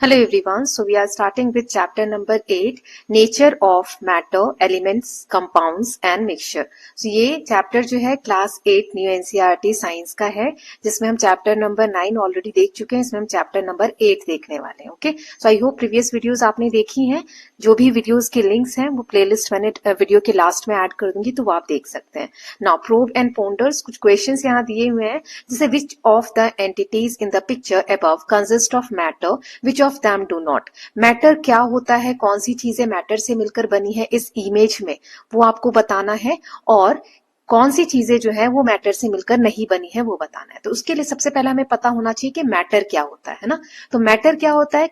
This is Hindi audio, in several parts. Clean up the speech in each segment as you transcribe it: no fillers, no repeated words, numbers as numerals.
Hello everyone. So we are starting with chapter number 8, Nature of Matter, Elements, Compounds and Mixture. So ये chapter जो है क्लास 8 न्यू एनसीईआरटी साइंस का है, जिसमें हम चैप्टर नंबर 9 ऑलरेडी देख चुके हैं. इसमें हम चैप्टर नंबर 8 देखने वाले हैं. Okay, so I hope previous videos आपने देखी हैं. जो भी वीडियोस के लिंक्स हैं वो प्लेलिस्ट मैंने वीडियो के लास्ट में ऐड कर दूंगी, तो वो आप देख सकते हैं. नाउ प्रूव एंड पोंडर्स, कुछ क्वेश्चंस यहाँ दिए हुए हैं, जैसे which of the entities in the picture above consist of matter, which of them do not. Matter क्या होता है, कौन सी चीजें मैटर से मिलकर बनी है इस इमेज में, वो आपको बताना है, और कौन सी चीजें जो है वो मैटर से मिलकर नहीं बनी है वो बताना है. तो उसके लिए सबसे पहला हमें पता होना चाहिए कि मैटर क्या होता है ना. तो मैटर क्या होता है,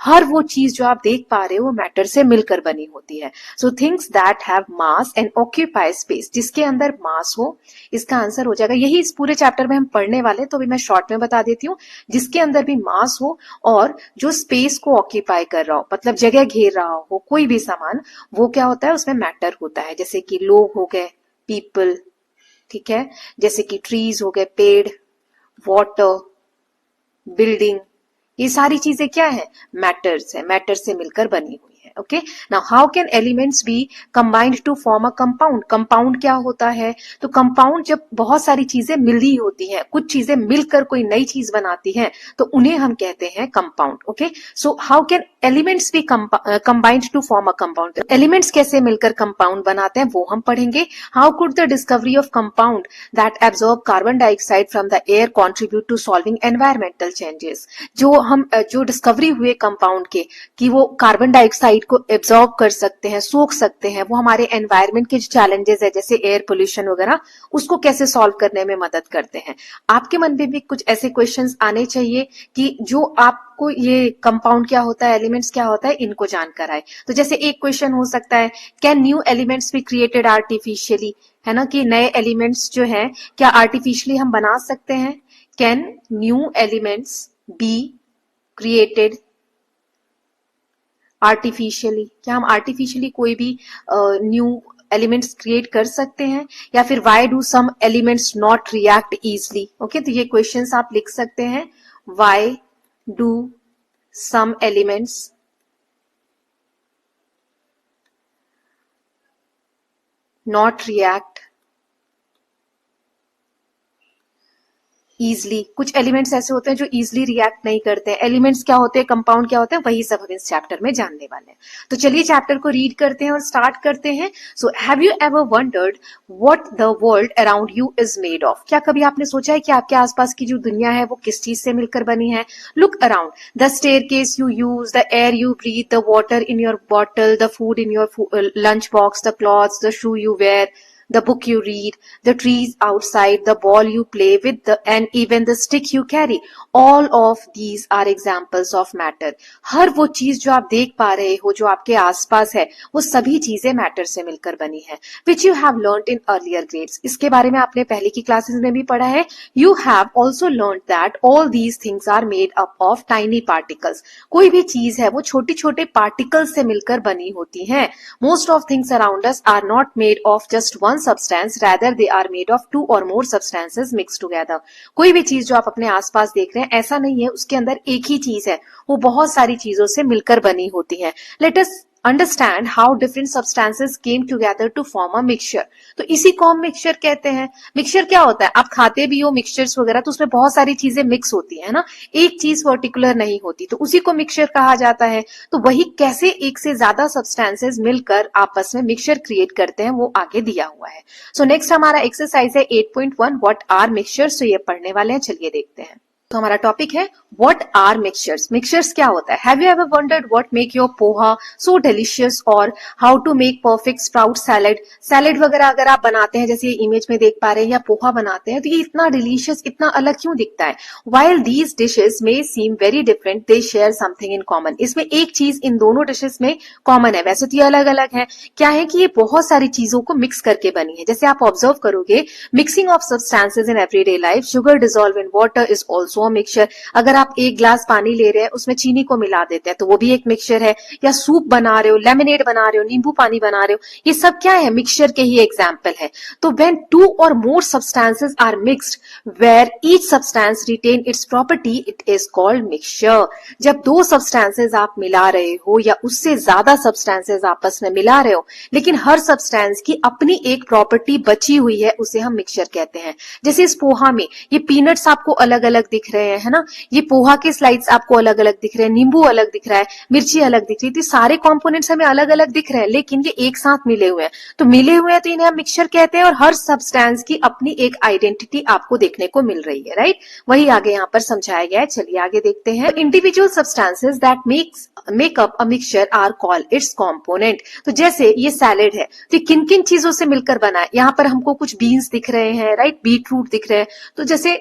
हर वो चीज जो आप देख पा रहे हो वो मैटर से मिलकर बनी होती है. So things that have mass and occupy space, जिसके अंदर मास हो, इसका आंसर हो जाएगा. यही इस पूरे चैप्टर में हम पढ़ने वाले हैं, तो भी मैं शॉर्ट में बता देती हूँ. जिसके अंदर भी मास हो और जो स्पेस को ऑक्यूपाई कर रहा हो, मतलब जगह घेर रहा हो कोई भी सामान, वो क्या होता है, उसमें मैटर होता है. जैसे कि लोग हो गए, पीपल, ठीक है, जैसे कि ट्रीज हो गए, पेड़, वाटर, बिल्डिंग, ये सारी चीजें क्या है, मैटर्स है, मैटर से मिलकर बनी हुई है. Okay, now how can elements be combined to form a compound. Compound क्या होता है, तो कंपाउंड जब बहुत सारी चीजें मिली होती हैं, कुछ चीजें मिलकर कोई नई चीज बनाती हैं, तो उन्हें हम कहते हैं compound. Okay, so how can elements be combined to form a compound. Elements कैसे मिलकर कंपाउंड बनाते हैं वो हम पढ़ेंगे. How could the discovery of compound that absorb carbon dioxide from the air contribute to solving environmental changes. जो डिस्कवरी हुए कंपाउंड के, कि वो कार्बन डाइऑक्साइड को एब्जॉर्ब कर सकते हैं, सोख सकते हैं, वो हमारे एनवायरमेंट के जो चैलेंजेस है जैसे एयर पोल्यूशन वगैरह, उसको कैसे सॉल्व करने में मदद करते हैं. आपके मन में भी कुछ ऐसे क्वेश्चंस आने चाहिए कि जो आपको ये कंपाउंड क्या होता है, एलिमेंट्स क्या होता है, इनको जानकर आए. तो जैसे एक क्वेश्चन हो सकता है, can new elements be created artificially, है ना, कि नए एलिमेंट्स जो है क्या आर्टिफिशियली हम बना सकते हैं. Can new elements be created artificially, क्या हम आर्टिफिशियली कोई भी न्यू एलिमेंट्स क्रिएट कर सकते हैं. या फिर why do some elements not react easily. Okay, तो ये क्वेश्चंस आप लिख सकते हैं. Why do some elements not react easily. कुछ एलिमेंट्स ऐसे होते हैं जो इजली रिएक्ट नहीं करते हैं. एलिमेंट्स क्या होते हैं, कंपाउंड क्या होते हैं, वही सब हम इस चैप्टर में जानने वाले हैं. तो चलिए चैप्टर को रीड करते हैं और स्टार्ट करते हैं. So have you ever wondered what the world around you is made of. क्या कभी आपने सोचा है कि आपके आसपास की जो दुनिया है वो किस चीज से मिलकर बनी है. Look around, the staircase you use, the air you breathe, the water in your bottle, the food in your lunch box, the clothes, the shoe you wear, the book you read, the trees outside, the ball you play with, and even the stick you carry. All of these are examples of matter. हर वो चीज जो आप देख पा रहे हो, जो आपके आसपास है, वो सभी चीजें मैटर से मिलकर बनी है. Which you have learned in earlier grades. इसके बारे में आपने पहले की क्लासेस में भी पढ़ा है. You have also learned that all these things are made up of tiny particles. कोई भी चीज है वो छोटे छोटे पार्टिकल्स से मिलकर बनी होती है. Most of things around us are not made of just one substance, rather they are made of two or more substances mixed together. कोई भी चीज जो आप अपने आसपास देख रहे हैं, ऐसा नहीं है उसके अंदर एक ही चीज है, वो बहुत सारी चीजों से मिलकर बनी होती है. Let us understand how different substances came together to form a mixture. तो इसी को हम मिक्सचर कहते हैं. मिक्सचर क्या होता है, आप खाते भी हो मिक्सचर्स वगैरह, तो उसमें बहुत सारी चीजें मिक्स होती है ना, एक चीज पर्टिकुलर नहीं होती, तो उसी को मिक्सचर कहा जाता है. तो वही कैसे एक से ज्यादा सब्सटेंसेस मिलकर आपस में मिक्सचर क्रिएट करते हैं वो आगे दिया हुआ है. सो नेक्स्ट हमारा एक्सरसाइज है 8.1, व्हाट आर मिक्सचर्स. तो ये पढ़ने वाले हैं, चलिए देखते हैं. तो हमारा टॉपिक है व्हाट आर मिक्सचर्स. मिक्सचर्स क्या होता है. Have you ever wondered what make your poha so delicious, और how to make perfect sprout salad. Salad वगैरह अगर आप बनाते हैं, जैसे इमेज में देख पा रहे हैं, या पोहा बनाते हैं, तो ये इतना डिलीशियस, इतना अलग क्यों दिखता है. While these dishes may seem very different, they share something in common. इसमें एक चीज इन दोनों डिशेस में कॉमन है. वैसे तो ये अलग अलग है, क्या है कि ये बहुत सारी चीजों को मिक्स करके बनी है. जैसे आप ऑब्जर्व करोगे, mixing of substances in everyday life, sugar dissolve in water is also also a mixture. अगर आप एक ग्लास पानी ले रहे हैं उसमें चीनी को मिला देते हैं तो वो भी एक मिक्सचर है। या सूप बना रहे हो, लेमनेड बना रहे हो, नींबू पानी बना रहे हो, ये सब क्या है, मिक्सचर के ही एग्जाम्पल है। तो when two or more substances are mixed where each substance retain its property it is called mixture. जब दो सब्सटेंसेस आप मिला रहे हो या उससे ज्यादा सब्सटेंसेस आपस में मिला रहे हो लेकिन हर सब्सटेंस की अपनी एक प्रॉपर्टी बची हुई है, उसे हम मिक्सचर कहते हैं। जैसे इस पोहा में ये पीनट्स आपको अलग अलग दिख रहे हैं, है ना, ये पोहा के स्लाइड्स आपको अलग अलग दिख रहे हैं, नींबू अलग दिख रहा है, मिर्ची अलग दिख रही है, तो सारे कंपोनेंट्स हमें अलग अलग दिख रहे हैं लेकिन ये एक साथ मिले हुए हैं। तो मिले हुए हैं तो इन्हें हम मिक्सचर कहते हैं और हर सब्सटेंस की अपनी एक आइडेंटिटी आपको देखने को मिल रही है, राइट। वही आगे यहाँ पर समझाया गया है। चलिए आगे देखते हैं। Individual substances that make up a mixture are called its component. तो जैसे ये सैलेड है तो किन किन चीजों से मिलकर बना है, यहाँ पर हमको कुछ बीन्स दिख रहे हैं, राइट, बीट रूट दिख रहे हैं। तो जैसे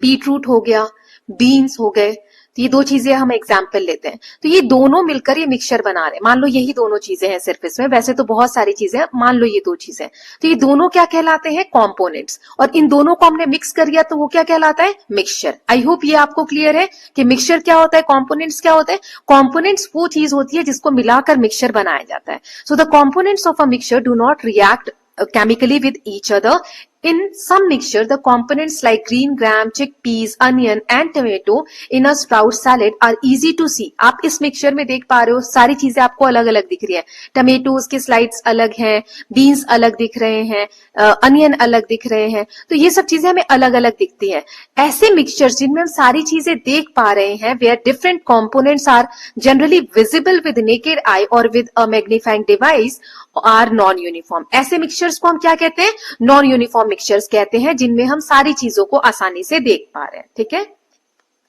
बीट रूट हो गया, बीन्स हो गए, तो ये दो चीजें हम एग्जाम्पल लेते हैं। तो ये दोनों मिलकर ये मिक्सचर बना रहे हैं। मान लो यही दोनों चीजें हैं सिर्फ इसमें, वैसे तो बहुत सारी चीजें हैं, मान लो ये दो चीजें, तो ये दोनों क्या कहलाते हैं, कंपोनेंट्स। और इन दोनों को हमने मिक्स कर दिया तो वो क्या कहलाता है, मिक्सचर। आई होप ये आपको क्लियर है कि मिक्सचर क्या होता है, कंपोनेंट्स क्या होता है। कंपोनेंट्स वो चीज होती है जिसको मिलाकर मिक्सचर बनाया जाता है। So the components of a mixture do not react chemically with each other. In some mixture, the components like green gram, chickpeas, onion and tomato in a sprout salad are easy to see. आप इस मिक्सचर में देख पा रहे हो सारी चीजें आपको अलग अलग दिख रही है। टमेटोज के स्लाइड्स अलग हैं, बीन्स अलग दिख रहे हैं, अनियन अलग दिख रहे हैं, तो ये सब चीजें हमें अलग अलग दिखती हैं। ऐसे मिक्सचर्स जिनमें हम सारी चीजें देख पा रहे हैं, where different components are generally visible with naked eye और with a magnifying device, are non uniform. ऐसे मिक्सचर्स को हम क्या कहते हैं, नॉन यूनिफॉर्म मिक्सचर्स कहते हैं, जिनमें हम सारी चीजों को आसानी से देख पा रहे हैं, ठीक है।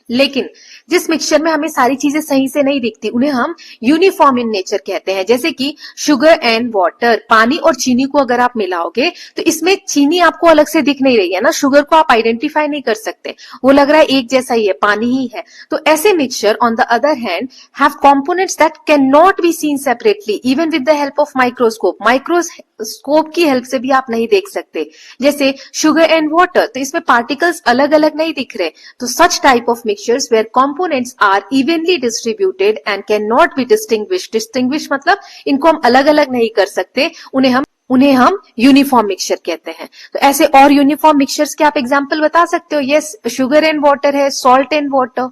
लेकिन जिस मिक्सचर में हमें सारी चीजें सही से नहीं दिखती उन्हें हम यूनिफॉर्म इन नेचर कहते हैं। जैसे कि शुगर एंड वाटर, पानी और चीनी को अगर आप मिलाओगे तो इसमें चीनी आपको अलग से दिख नहीं रही है ना, शुगर को आप आइडेंटिफाई नहीं कर सकते, वो लग रहा है एक जैसा ही है, पानी ही है। तो ऐसे mixture on the other hand have components that can not be seen separately even with the help of microscope. Microscope की हेल्प से भी आप नहीं देख सकते। जैसे शुगर एंड वाटर, तो इसमें पार्टिकल्स अलग अलग नहीं दिख रहे। तो such type of mixtures where components are evenly distributed and cannot be distinguished. Distinguish मतलब इनको हम अलग अलग नहीं कर सकते, उन्हें हम यूनिफॉर्म मिक्सचर कहते हैं। तो ऐसे और यूनिफॉर्म मिक्सचर्स के आप एग्जांपल बता सकते हो। यस, शुगर एंड वाटर है, सॉल्ट एंड वाटर।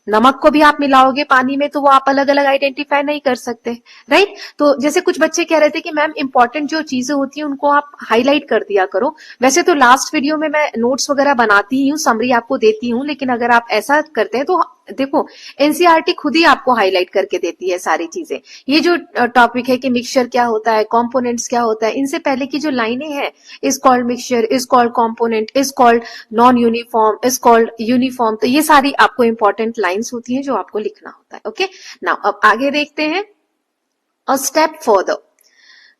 नमक को भी आप मिलाओगे पानी में तो वो आप अलग अलग आइडेंटिफाई नहीं कर सकते, राइट। तो जैसे कुछ बच्चे कह रहे थे कि मैम इंपॉर्टेंट जो चीजें होती हैं उनको आप हाईलाइट कर दिया करो। वैसे तो लास्ट वीडियो में मैं नोट्स वगैरह बनाती ही हूँ, समरी आपको देती हूँ, लेकिन अगर आप ऐसा करते हैं तो देखो एनसीईआरटी खुद ही आपको हाईलाइट करके देती है सारी चीजें। ये जो टॉपिक है कि मिक्सचर क्या होता है, कंपोनेंट्स क्या होता है, इनसे पहले की जो लाइनें हैं, is called mixture, is called component, is called non uniform, is called uniform, तो ये सारी आपको इंपॉर्टेंट लाइन्स होती हैं जो आपको लिखना होता है। ओके, नाउ अब आगे देखते हैं। A step further,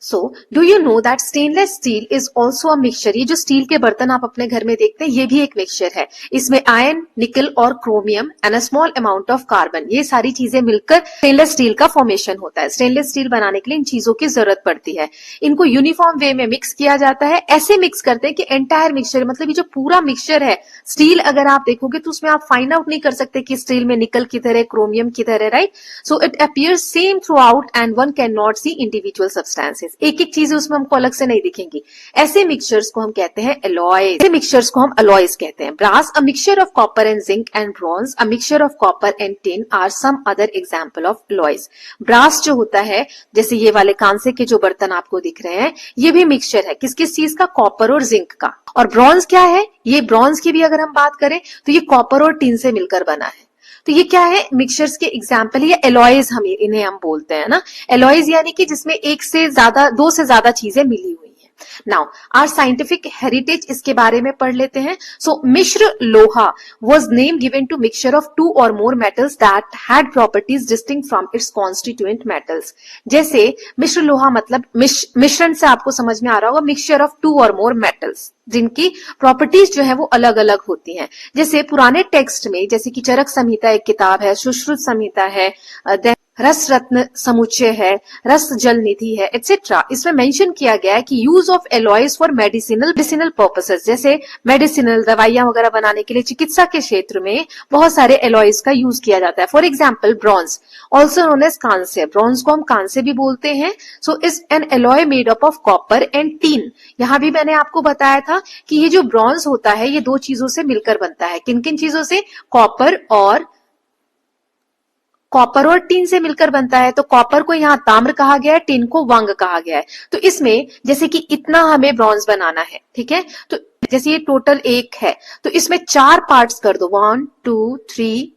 so do you know that stainless steel is also a mixture. ये जो स्टील के बर्तन आप अपने घर में देखते हैं ये भी एक मिक्सचर है। इसमें आयरन, निकल और chromium and a small amount of carbon, ये सारी चीजें मिलकर स्टेनलेस स्टील का फॉर्मेशन होता है। स्टेनलेस स्टील बनाने के लिए इन चीजों की जरूरत पड़ती है। इनको यूनिफॉर्म वे में मिक्स किया जाता है। ऐसे मिक्स करते हैं कि एंटायर मिक्सचर, मतलब ये जो पूरा मिक्सचर है, स्टील अगर आप देखोगे तो उसमें आप फाइंड आउट नहीं कर सकते कि स्टील में निकल किधर है, क्रोमियम किधर है, right. So it appears same throughout and one can not see individual substances. एक एक चीजें उसमें हमको अलग से नहीं दिखेंगी। ऐसे मिक्सचर्स को हम कहते हैं एलॉयज। ऐसे मिक्सचर्स को हम एलॉयज कहते हैं। Brass, a mixture of copper and zinc and bronze, a mixture of copper and tin are some other example of alloys. Brass जो होता है, जैसे ये वाले कांसे के जो बर्तन आपको दिख रहे हैं, ये भी मिक्सचर है। किस किस चीज का, कॉपर और जिंक का। और ब्रॉन्ज क्या है, ये ब्रॉन्ज की भी अगर हम बात करें तो ये कॉपर और टिन से मिलकर बना है। तो ये क्या है, मिक्सचर्स के एग्जाम्पल है। एलॉयज हम इन्हें हम बोलते हैं ना। एलॉयज यानी कि जिसमें एक से ज्यादा, दो से ज्यादा चीजें मिली हुई है। नाउ आर साइंटिफिक हेरिटेज, इसके बारे में पढ़ लेते हैं। So mishra loha was name given to mixture of two or more metals that had properties distinct from its constituent metals. जैसे मिश्र लोहा मतलब मिश्रण से आपको समझ में आ रहा होगा, mixture of two or more metals जिनकी प्रॉपर्टीज जो है वो अलग अलग होती हैं। जैसे पुराने टेक्स्ट में, जैसे कि चरक संहिता एक किताब है, सुश्रुत संहिता है, रस रत्न समुच्चय है, रस जल निधि है, एटसेट्रा। इसमें मेंशन किया गया है कि use of alloys for medicinal purposes, जैसे मेडिसिनल दवाइयां वगैरह बनाने के लिए चिकित्सा के क्षेत्र में बहुत सारे एलॉयज का यूज किया जाता है। For example bronze, also known as कांस्य, ब्रॉन्ज को हम कांस्य भी बोलते हैं। So is an alloy made up of copper and tin. यहां भी मैंने आपको बताया था कि ये जो ब्रॉन्ज होता है ये दो चीजों से मिलकर बनता है। किन किन चीजों से? कॉपर और टीन से मिलकर बनता है। तो कॉपर को यहाँ ताम्र कहा गया है, टीन को वांग कहा गया है। तो इसमें जैसे कि इतना हमें ब्रॉन्ज बनाना है, ठीक है, तो जैसे ये टोटल एक है तो इसमें 4 पार्ट्स कर दो, 1 2 3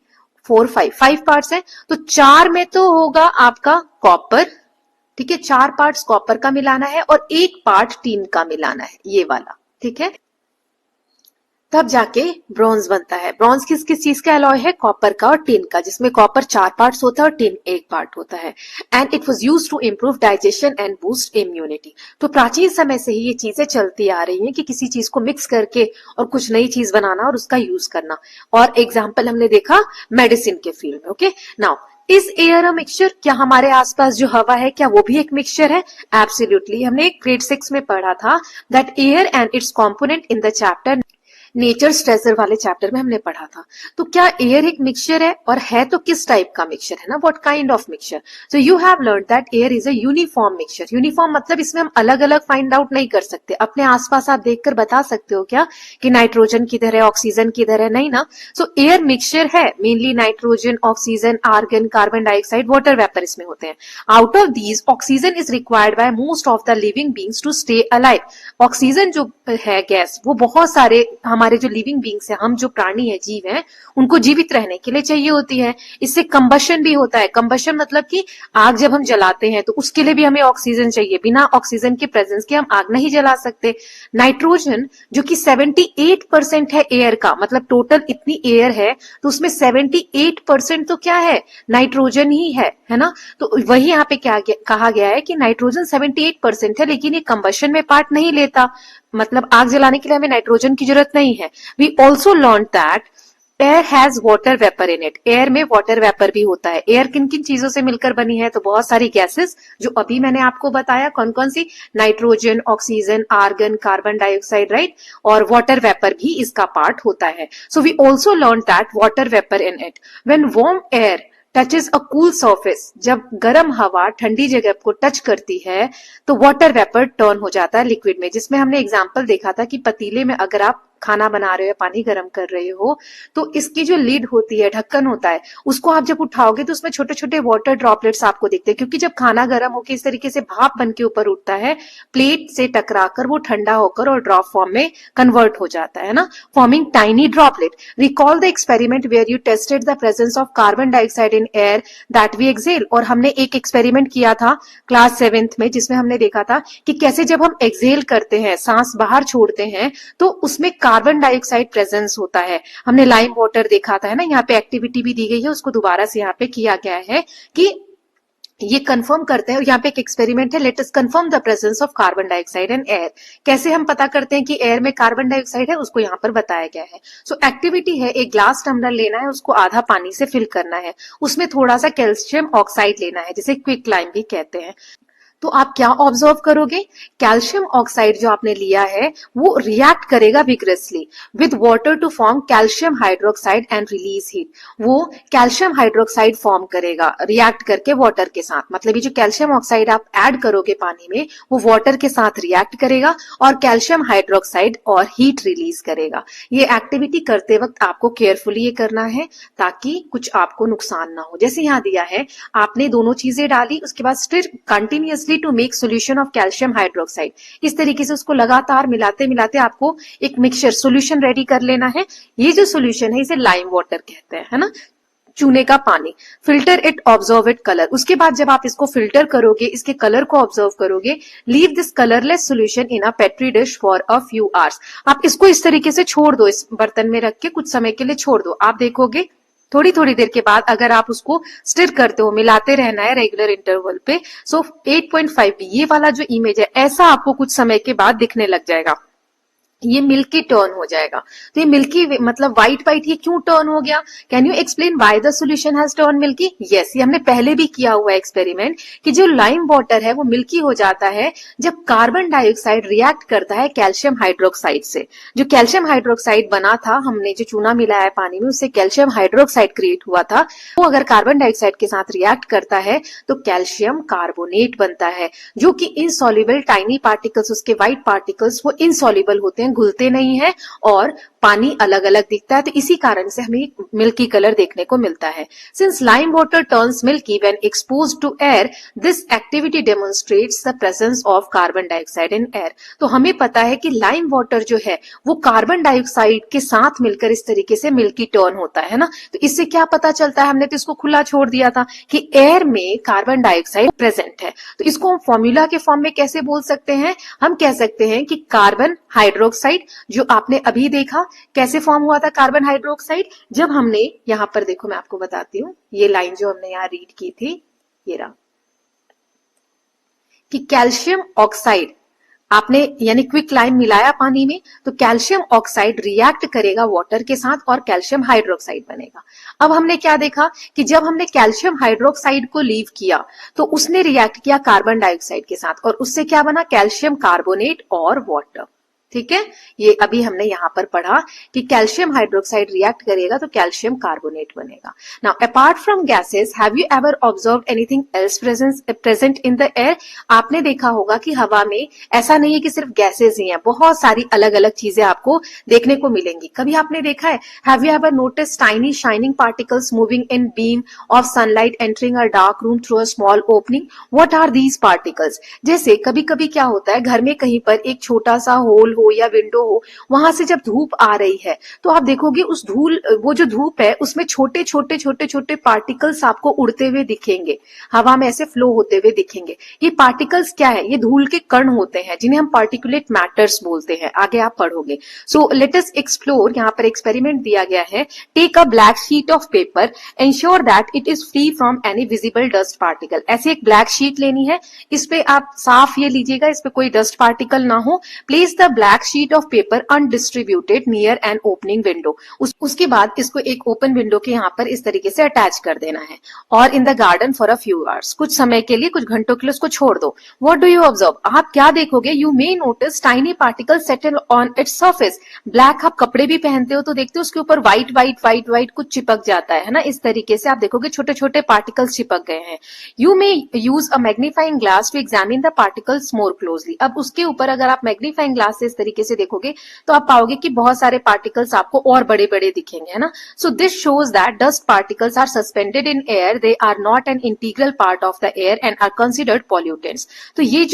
4 5 पार्ट्स है। तो 4 में तो होगा आपका कॉपर, ठीक है, 4 पार्ट्स कॉपर का मिलाना है और 1 पार्ट टीन का मिलाना है, ये वाला, ठीक है। तब जाके ब्रॉन्ज बनता है। ब्रॉन्ज किस किस चीज का एलॉय है? कॉपर का और टिन का, जिसमें कॉपर 4 पार्ट्स होता है और टिन 1 पार्ट होता है। And it was used to improve digestion and boost immunity. तो प्राचीन समय से ही ये चीजें चलती आ रही हैं कि किसी चीज को मिक्स करके और कुछ नई चीज बनाना और उसका यूज करना। और एग्जाम्पल हमने देखा मेडिसिन के फील्ड में। Okay, now is air a mixture? क्या हमारे आसपास जो हवा है क्या वो भी एक मिक्सचर है? एब्सोल्युटली। हमने ग्रेड 6 में पढ़ा था that air and its component in the chapter nature stressor वाले चैप्टर में हमने पढ़ा था। तो क्या एयर एक मिक्सचर है, और है तो किस टाइप का मिक्सचर है ना, what kind of mixture? So you have learn that air is a uniform mixture. Uniform मतलब इसमें हम अलग अलग फाइंड आउट नहीं कर सकते। अपने आसपास आप देखकर बता सकते हो क्या कि नाइट्रोजन किधर है, ऑक्सीजन किधर है? नहीं ना। सो एयर मिक्सचर है, mainly nitrogen, oxygen, argon, carbon dioxide, water vapour इसमें होते हैं। Out of these oxygen is required by most of the living beings to stay alive. Oxygen जो है गैस, वो बहुत सारे हमारे जो लिविंग बींग्स है, हम जो प्राणी है, जीव है, उनको जीवित रहने के लिए चाहिए होती है। इससे कंबशन भी होता है। कंबशन मतलब कि आग जब हम जलाते हैं तो उसके लिए भी हमें ऑक्सीजन चाहिए। बिना ऑक्सीजन के प्रेजेंस के हम आग नहीं जला सकते। नाइट्रोजन जो कि 78% है एयर का, मतलब टोटल इतनी एयर है तो उसमें 78% तो क्या है? नाइट्रोजन ही है ना। तो वही यहाँ पे क्या कहा गया है कि नाइट्रोजन 78% है, लेकिन ये कंबशन में पार्ट नहीं लेता। मतलब आग जलाने के लिए हमें नाइट्रोजन की जरूरत नहीं है। We also learn that air has water vapour in it. Air में वाटर वेपर भी होता है। एयर किन किन चीजों से मिलकर बनी है? तो बहुत सारी गैसेस जो अभी मैंने आपको बताया, कौन कौन सी? Nitrogen, oxygen, argon, carbon dioxide, right. और वाटर वेपर भी इसका पार्ट होता है। So we also learn that water vapour in it. When warm air touches a cool surface, जब गर्म हवा ठंडी जगह को टच करती है तो वाटर वेपर टर्न हो जाता है लिक्विड में। जिसमें हमने एग्जांपल देखा था कि पतीले में अगर आप खाना बना रहे हो, पानी गर्म कर रहे हो, तो इसकी जो लीड होती है, ढक्कन होता है, उसको आप जब उठाओगे तो उसमें छोटे छोटे वाटर ड्रॉपलेट्स आपको दिखते हैं। क्योंकि जब खाना गर्म होकर इस तरीके से भाप बन के ऊपर उठता है, प्लेट से टकराकर वो ठंडा होकर और ड्रॉप फॉर्म में कन्वर्ट हो जाता है ना, forming tiny droplet. Recall the experiment where you tested the presence of carbon dioxide in air that we exhale. और हमने एक एक्सपेरिमेंट किया था क्लास 7th में, जिसमें हमने देखा था कि कैसे जब हम एक्सेल करते हैं, सांस बाहर छोड़ते हैं, तो उसमें कार्बन डाइऑक्साइड प्रेजेंस होता है। हमने लाइम वाटर देखा था, है ना। यहाँ पे एक्टिविटी भी दी गई है, उसको दोबारा से यहाँ पे किया गया है कि ये कंफर्म करते हैं। यहाँ पे एक एक्सपेरिमेंट है, let us confirm the presence of carbon dioxide in air. कैसे हम पता करते हैं कि एयर में कार्बन डाइऑक्साइड है, उसको यहाँ पर बताया गया है। सो एक्टिविटी है, एक ग्लास टम्बलर लेना है, उसको आधा पानी से फिल करना है, उसमें थोड़ा सा कैल्शियम ऑक्साइड लेना है, जिसे क्विक लाइम भी कहते हैं। तो आप क्या ऑब्जर्व करोगे? कैल्शियम ऑक्साइड जो आपने लिया है वो रिएक्ट करेगा vigorously with water to form calcium hydroxide and release heat. वो कैल्शियम हाइड्रोक्साइड फॉर्म करेगा रिएक्ट करके वाटर के साथ। मतलब ये जो कैल्शियम ऑक्साइड आप ऐड करोगे पानी में, वो वाटर के साथ रिएक्ट करेगा और कैल्शियम हाइड्रोक्साइड और हीट रिलीज करेगा। ये एक्टिविटी करते वक्त आपको केयरफुली ये करना है ताकि कुछ आपको नुकसान ना हो। जैसे यहाँ दिया है, आपने दोनों चीजें डाली, उसके बाद stir continuously to make solution of calcium hydroxide. इस तरीके से उसको लगातार मिलाते मिलाते आपको एक मिक्सचर सॉल्यूशन रेडी कर लेना है। ये जो सॉल्यूशन है इसे लाइम वाटर कहते हैं, है ना, चूने का पानी। Filter it, observe it colour. उसके बाद जब आप इसको फिल्टर करोगे, इसके कलर को ऑब्जर्व करोगे, leave this colourless solution in a petri dish for a few hours. आप इसको इस तरीके से छोड़ दो, इस बर्तन में रख के कुछ समय के लिए छोड़ दो। आप देखोगे थोड़ी थोड़ी देर के बाद अगर आप उसको स्टिर करते हो, मिलाते रहना है रेगुलर इंटरवल पे। सो 8.5 ये वाला जो इमेज है, ऐसा आपको कुछ समय के बाद दिखने लग जाएगा। ये मिल्की टर्न हो जाएगा। तो ये मिल्की मतलब व्हाइट व्हाइट ये क्यों टर्न हो गया? Can you explain why the solution has turn milky? Yes, ये हमने पहले भी किया हुआ एक्सपेरिमेंट कि जो लाइम वाटर है वो मिल्की हो जाता है जब कार्बन डाइऑक्साइड रिएक्ट करता है कैल्शियम हाइड्रोक्साइड से। जो कैल्शियम हाइड्रोक्साइड बना था, हमने जो चूना मिलाया है पानी में उससे कैल्शियम हाइड्रोक्साइड क्रिएट हुआ था, वो अगर कार्बन डाइऑक्साइड के साथ रिएक्ट करता है तो कैल्शियम कार्बोनेट बनता है, जो कि इनसॉल्युबल टाइनी पार्टिकल्स, उसके व्हाइट पार्टिकल्स वो इनसॉल्युबल होते हैं, घुलते नहीं है और पानी अलग अलग दिखता है। तो इसी कारण से हमें मिल्की कलर देखने को मिलता है। Since lime water turns milky when exposed to air, this activity demonstrates the presence of carbon dioxide in air. तो हमें पता है कि लाइम वाटर जो है वो कार्बन डाइऑक्साइड के साथ मिलकर इस तरीके से मिल्की टर्न होता है ना। तो इससे क्या पता चलता है, हमने तो इसको खुला छोड़ दिया था कि एयर में कार्बन डाइऑक्साइड प्रेजेंट है। तो इसको हम फॉर्मूला के फॉर्म में कैसे बोल सकते हैं? हम कह सकते हैं कि कार्बन हाइड्रोक्साइड, जो आपने अभी देखा कैसे फॉर्म हुआ था कार्बन हाइड्रोक्साइड, जब हमने यहां पर देखो, मैं आपको बताती हूँ, ये लाइन जो हमने यहां रीड की थी ये रहा कि कैल्शियम ऑक्साइड आपने यानी क्विक लाइम मिलाया पानी में तो कैल्शियम ऑक्साइड रिएक्ट करेगा वाटर के साथ और कैल्शियम हाइड्रोक्साइड बनेगा। अब हमने क्या देखा कि जब हमने कैल्शियम हाइड्रोक्साइड को लीव किया तो उसने रिएक्ट किया कार्बन डाइऑक्साइड के साथ और उससे क्या बना? कैल्शियम कार्बोनेट और वाटर। ठीक है, ये अभी हमने यहां पर पढ़ा कि कैल्शियम हाइड्रोक्साइड रिएक्ट करेगा तो कैल्शियम कार्बोनेट बनेगा। Now apart from gases, have you ever observed anything else present in the air? आपने देखा होगा कि हवा में ऐसा नहीं है कि सिर्फ गैसेस ही हैं, बहुत सारी अलग अलग चीजें आपको देखने को मिलेंगी। कभी आपने देखा है, have you ever notice tiny shining particles moving in beam of sunlight entering a dark room through a small opening? What are these particles? जैसे कभी कभी क्या होता है, घर में कहीं पर एक छोटा सा होल हो या विंडो हो, वहां से जब धूप आ रही है तो आप देखोगे उस धूल, वो जो धूप है उसमें छोटे छोटे छोटे छोटे पार्टिकल्स आपको उड़ते हुए दिखेंगे, हवा में ऐसे फ्लो होते हुए दिखेंगे। ये पार्टिकल्स क्या है? ये धूल के कण होते हैं जिन्हें हम पार्टिकुलेट मैटर्स बोलते हैं, आगे आप पढ़ोगे। So let us explore. यहाँ पर एक्सपेरिमेंट दिया गया है, take a black sheet of paper, ensure that it is free from any visible dust particle. ऐसे एक ब्लैक शीट लेनी है, इस पे आप साफ ये लीजिएगा, इस पे कोई डस्ट पार्टिकल ना हो। Place the black sheet of paper undistributed near an opening window. उसके बाद इसको एक ओपन विंडो के यहाँ पर इस तरीके से अटैच कर देना है और in the garden for a few hours, कुछ समय के लिए, कुछ घंटों के लिए उसको छोड़ दो। What do you observe? आप क्या देखोगे? You may notice tiny particle settle on its surface. Black आप कपड़े भी पहनते हो तो देखते हो उसके ऊपर व्हाइट व्हाइट व्हाइट व्हाइट कुछ चिपक जाता है ना, इस तरीके से आप देखोगे छोटे छोटे पार्टिकल्स चिपक गए हैं। You may use a magnifying glass to examine the particles more closely. अब उसके ऊपर अगर आप मैग्नीफाइंग ग्लास से इस तरीके से देखोगे तो आप पाओगे कि बहुत सारे पार्टिकल्स आपको और बड़े बड़े दिखेंगे, है ना। So this shows that dust particles are suspended in air, they are not an integral part of the air and are considered pollutants. तो ये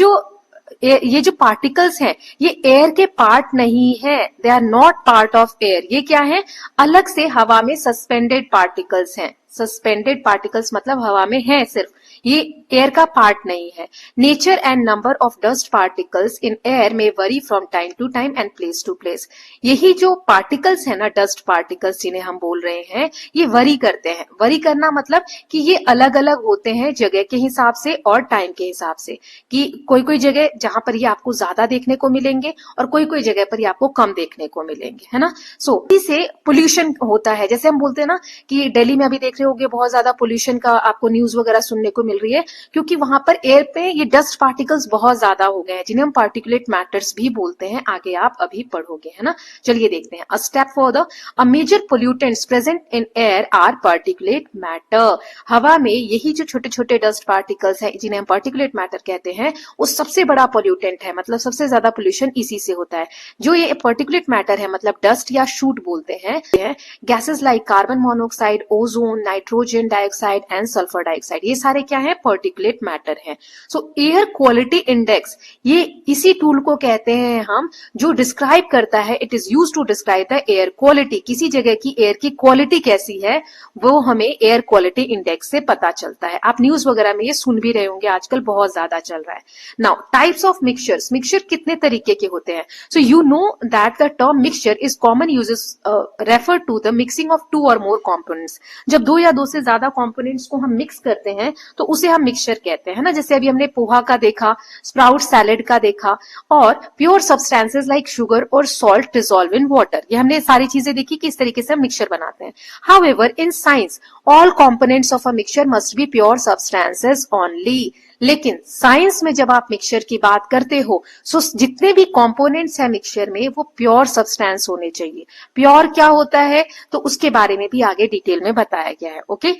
जो पार्टिकल्स हैं ये एयर के पार्ट नहीं है, they are not part of air. ये क्या है? अलग से हवा में सस्पेंडेड पार्टिकल्स हैं। सस्पेंडेड पार्टिकल्स मतलब हवा में है सिर्फ, ये एयर का पार्ट नहीं है। Nature and number of dust particles in air में vary from time to time and place to place. यही जो पार्टिकल्स है ना, डस्ट पार्टिकल्स जिन्हें हम बोल रहे हैं, ये वरी करते हैं। वरी करना मतलब कि ये अलग अलग होते हैं जगह के हिसाब से और टाइम के हिसाब से, कि कोई कोई जगह जहां पर ये आपको ज्यादा देखने को मिलेंगे और कोई कोई जगह पर ये आपको कम देखने को मिलेंगे, है ना। सो इससे पोल्यूशन होता है, जैसे हम बोलते हैं ना कि दिल्ली में अभी देख रहे होगे बहुत ज्यादा पोल्यूशन का आपको न्यूज वगैरह सुनने को मिल रही है, क्योंकि वहां पर एयर पे ये डस्ट पार्टिकल्स बहुत ज्यादा हो गए हैं जिन्हें हम पार्टिकुलेट मैटर्स भी बोलते हैं, आगे आप अभी पढ़ोगे, है ना। चलिए देखते हैं। A step for a major pollutants present in air are particulate matter. हवा में यही जो छोटे छोटे डस्ट पार्टिकल्स हैं जिन्हें हम पार्टिकुलेट मैटर कहते हैं, वो सबसे बड़ा पोल्यूटेंट है, मतलब सबसे ज्यादा पोल्यूशन इसी से होता है। जो ये पार्टिकुलेट मैटर है मतलब डस्ट या शूट बोलते हैं, gases like carbon monoxide, ozone, nitrogen dioxide and sulphur dioxide, ये सारे क्या है? पार्टिकुलेट मैटर है। सो एयर क्वालिटी इंडेक्स, ये इसी टूल को कहते हैं हम जो डिस्क्राइब करता है, it is used to describe the air quality. किसी जगह की एयर की क्वालिटी कैसी है वो हमें एयर क्वालिटी इंडेक्स से पता चलता है। आप न्यूज वगैरह में ये सुन भी रहे होंगे, आजकल बहुत ज्यादा चल रहा है। Now types of mixtures, mixture कितने तरीके के होते हैं? So you know that the term mixture is common uses refer to the mixing of two or more components. जब दो या दो से ज्यादा कंपोनेंट्स को हम मिक्स करते हैं तो उसे हम मिक्सचर कहते हैं, है ना। जैसे अभी हमने पोहा का देखा, स्प्राउट सैलेड का देखा, और प्योर सब्सटेंसेस लाइक शुगर और सॉल्ट डिसॉल्व इन वाटर, ये हमने सारी चीजें देखी कि इस तरीके से हम मिक्सचर बनाते हैं। However in science all components of a mixture must be pure substances only. लेकिन साइंस में जब आप मिक्सचर की बात करते हो सो जितने भी कंपोनेंट्स हैं मिक्सचर में वो प्योर सब्सटेंस होने चाहिए। प्योर क्या होता है तो उसके बारे में भी आगे डिटेल में बताया गया है। Okay,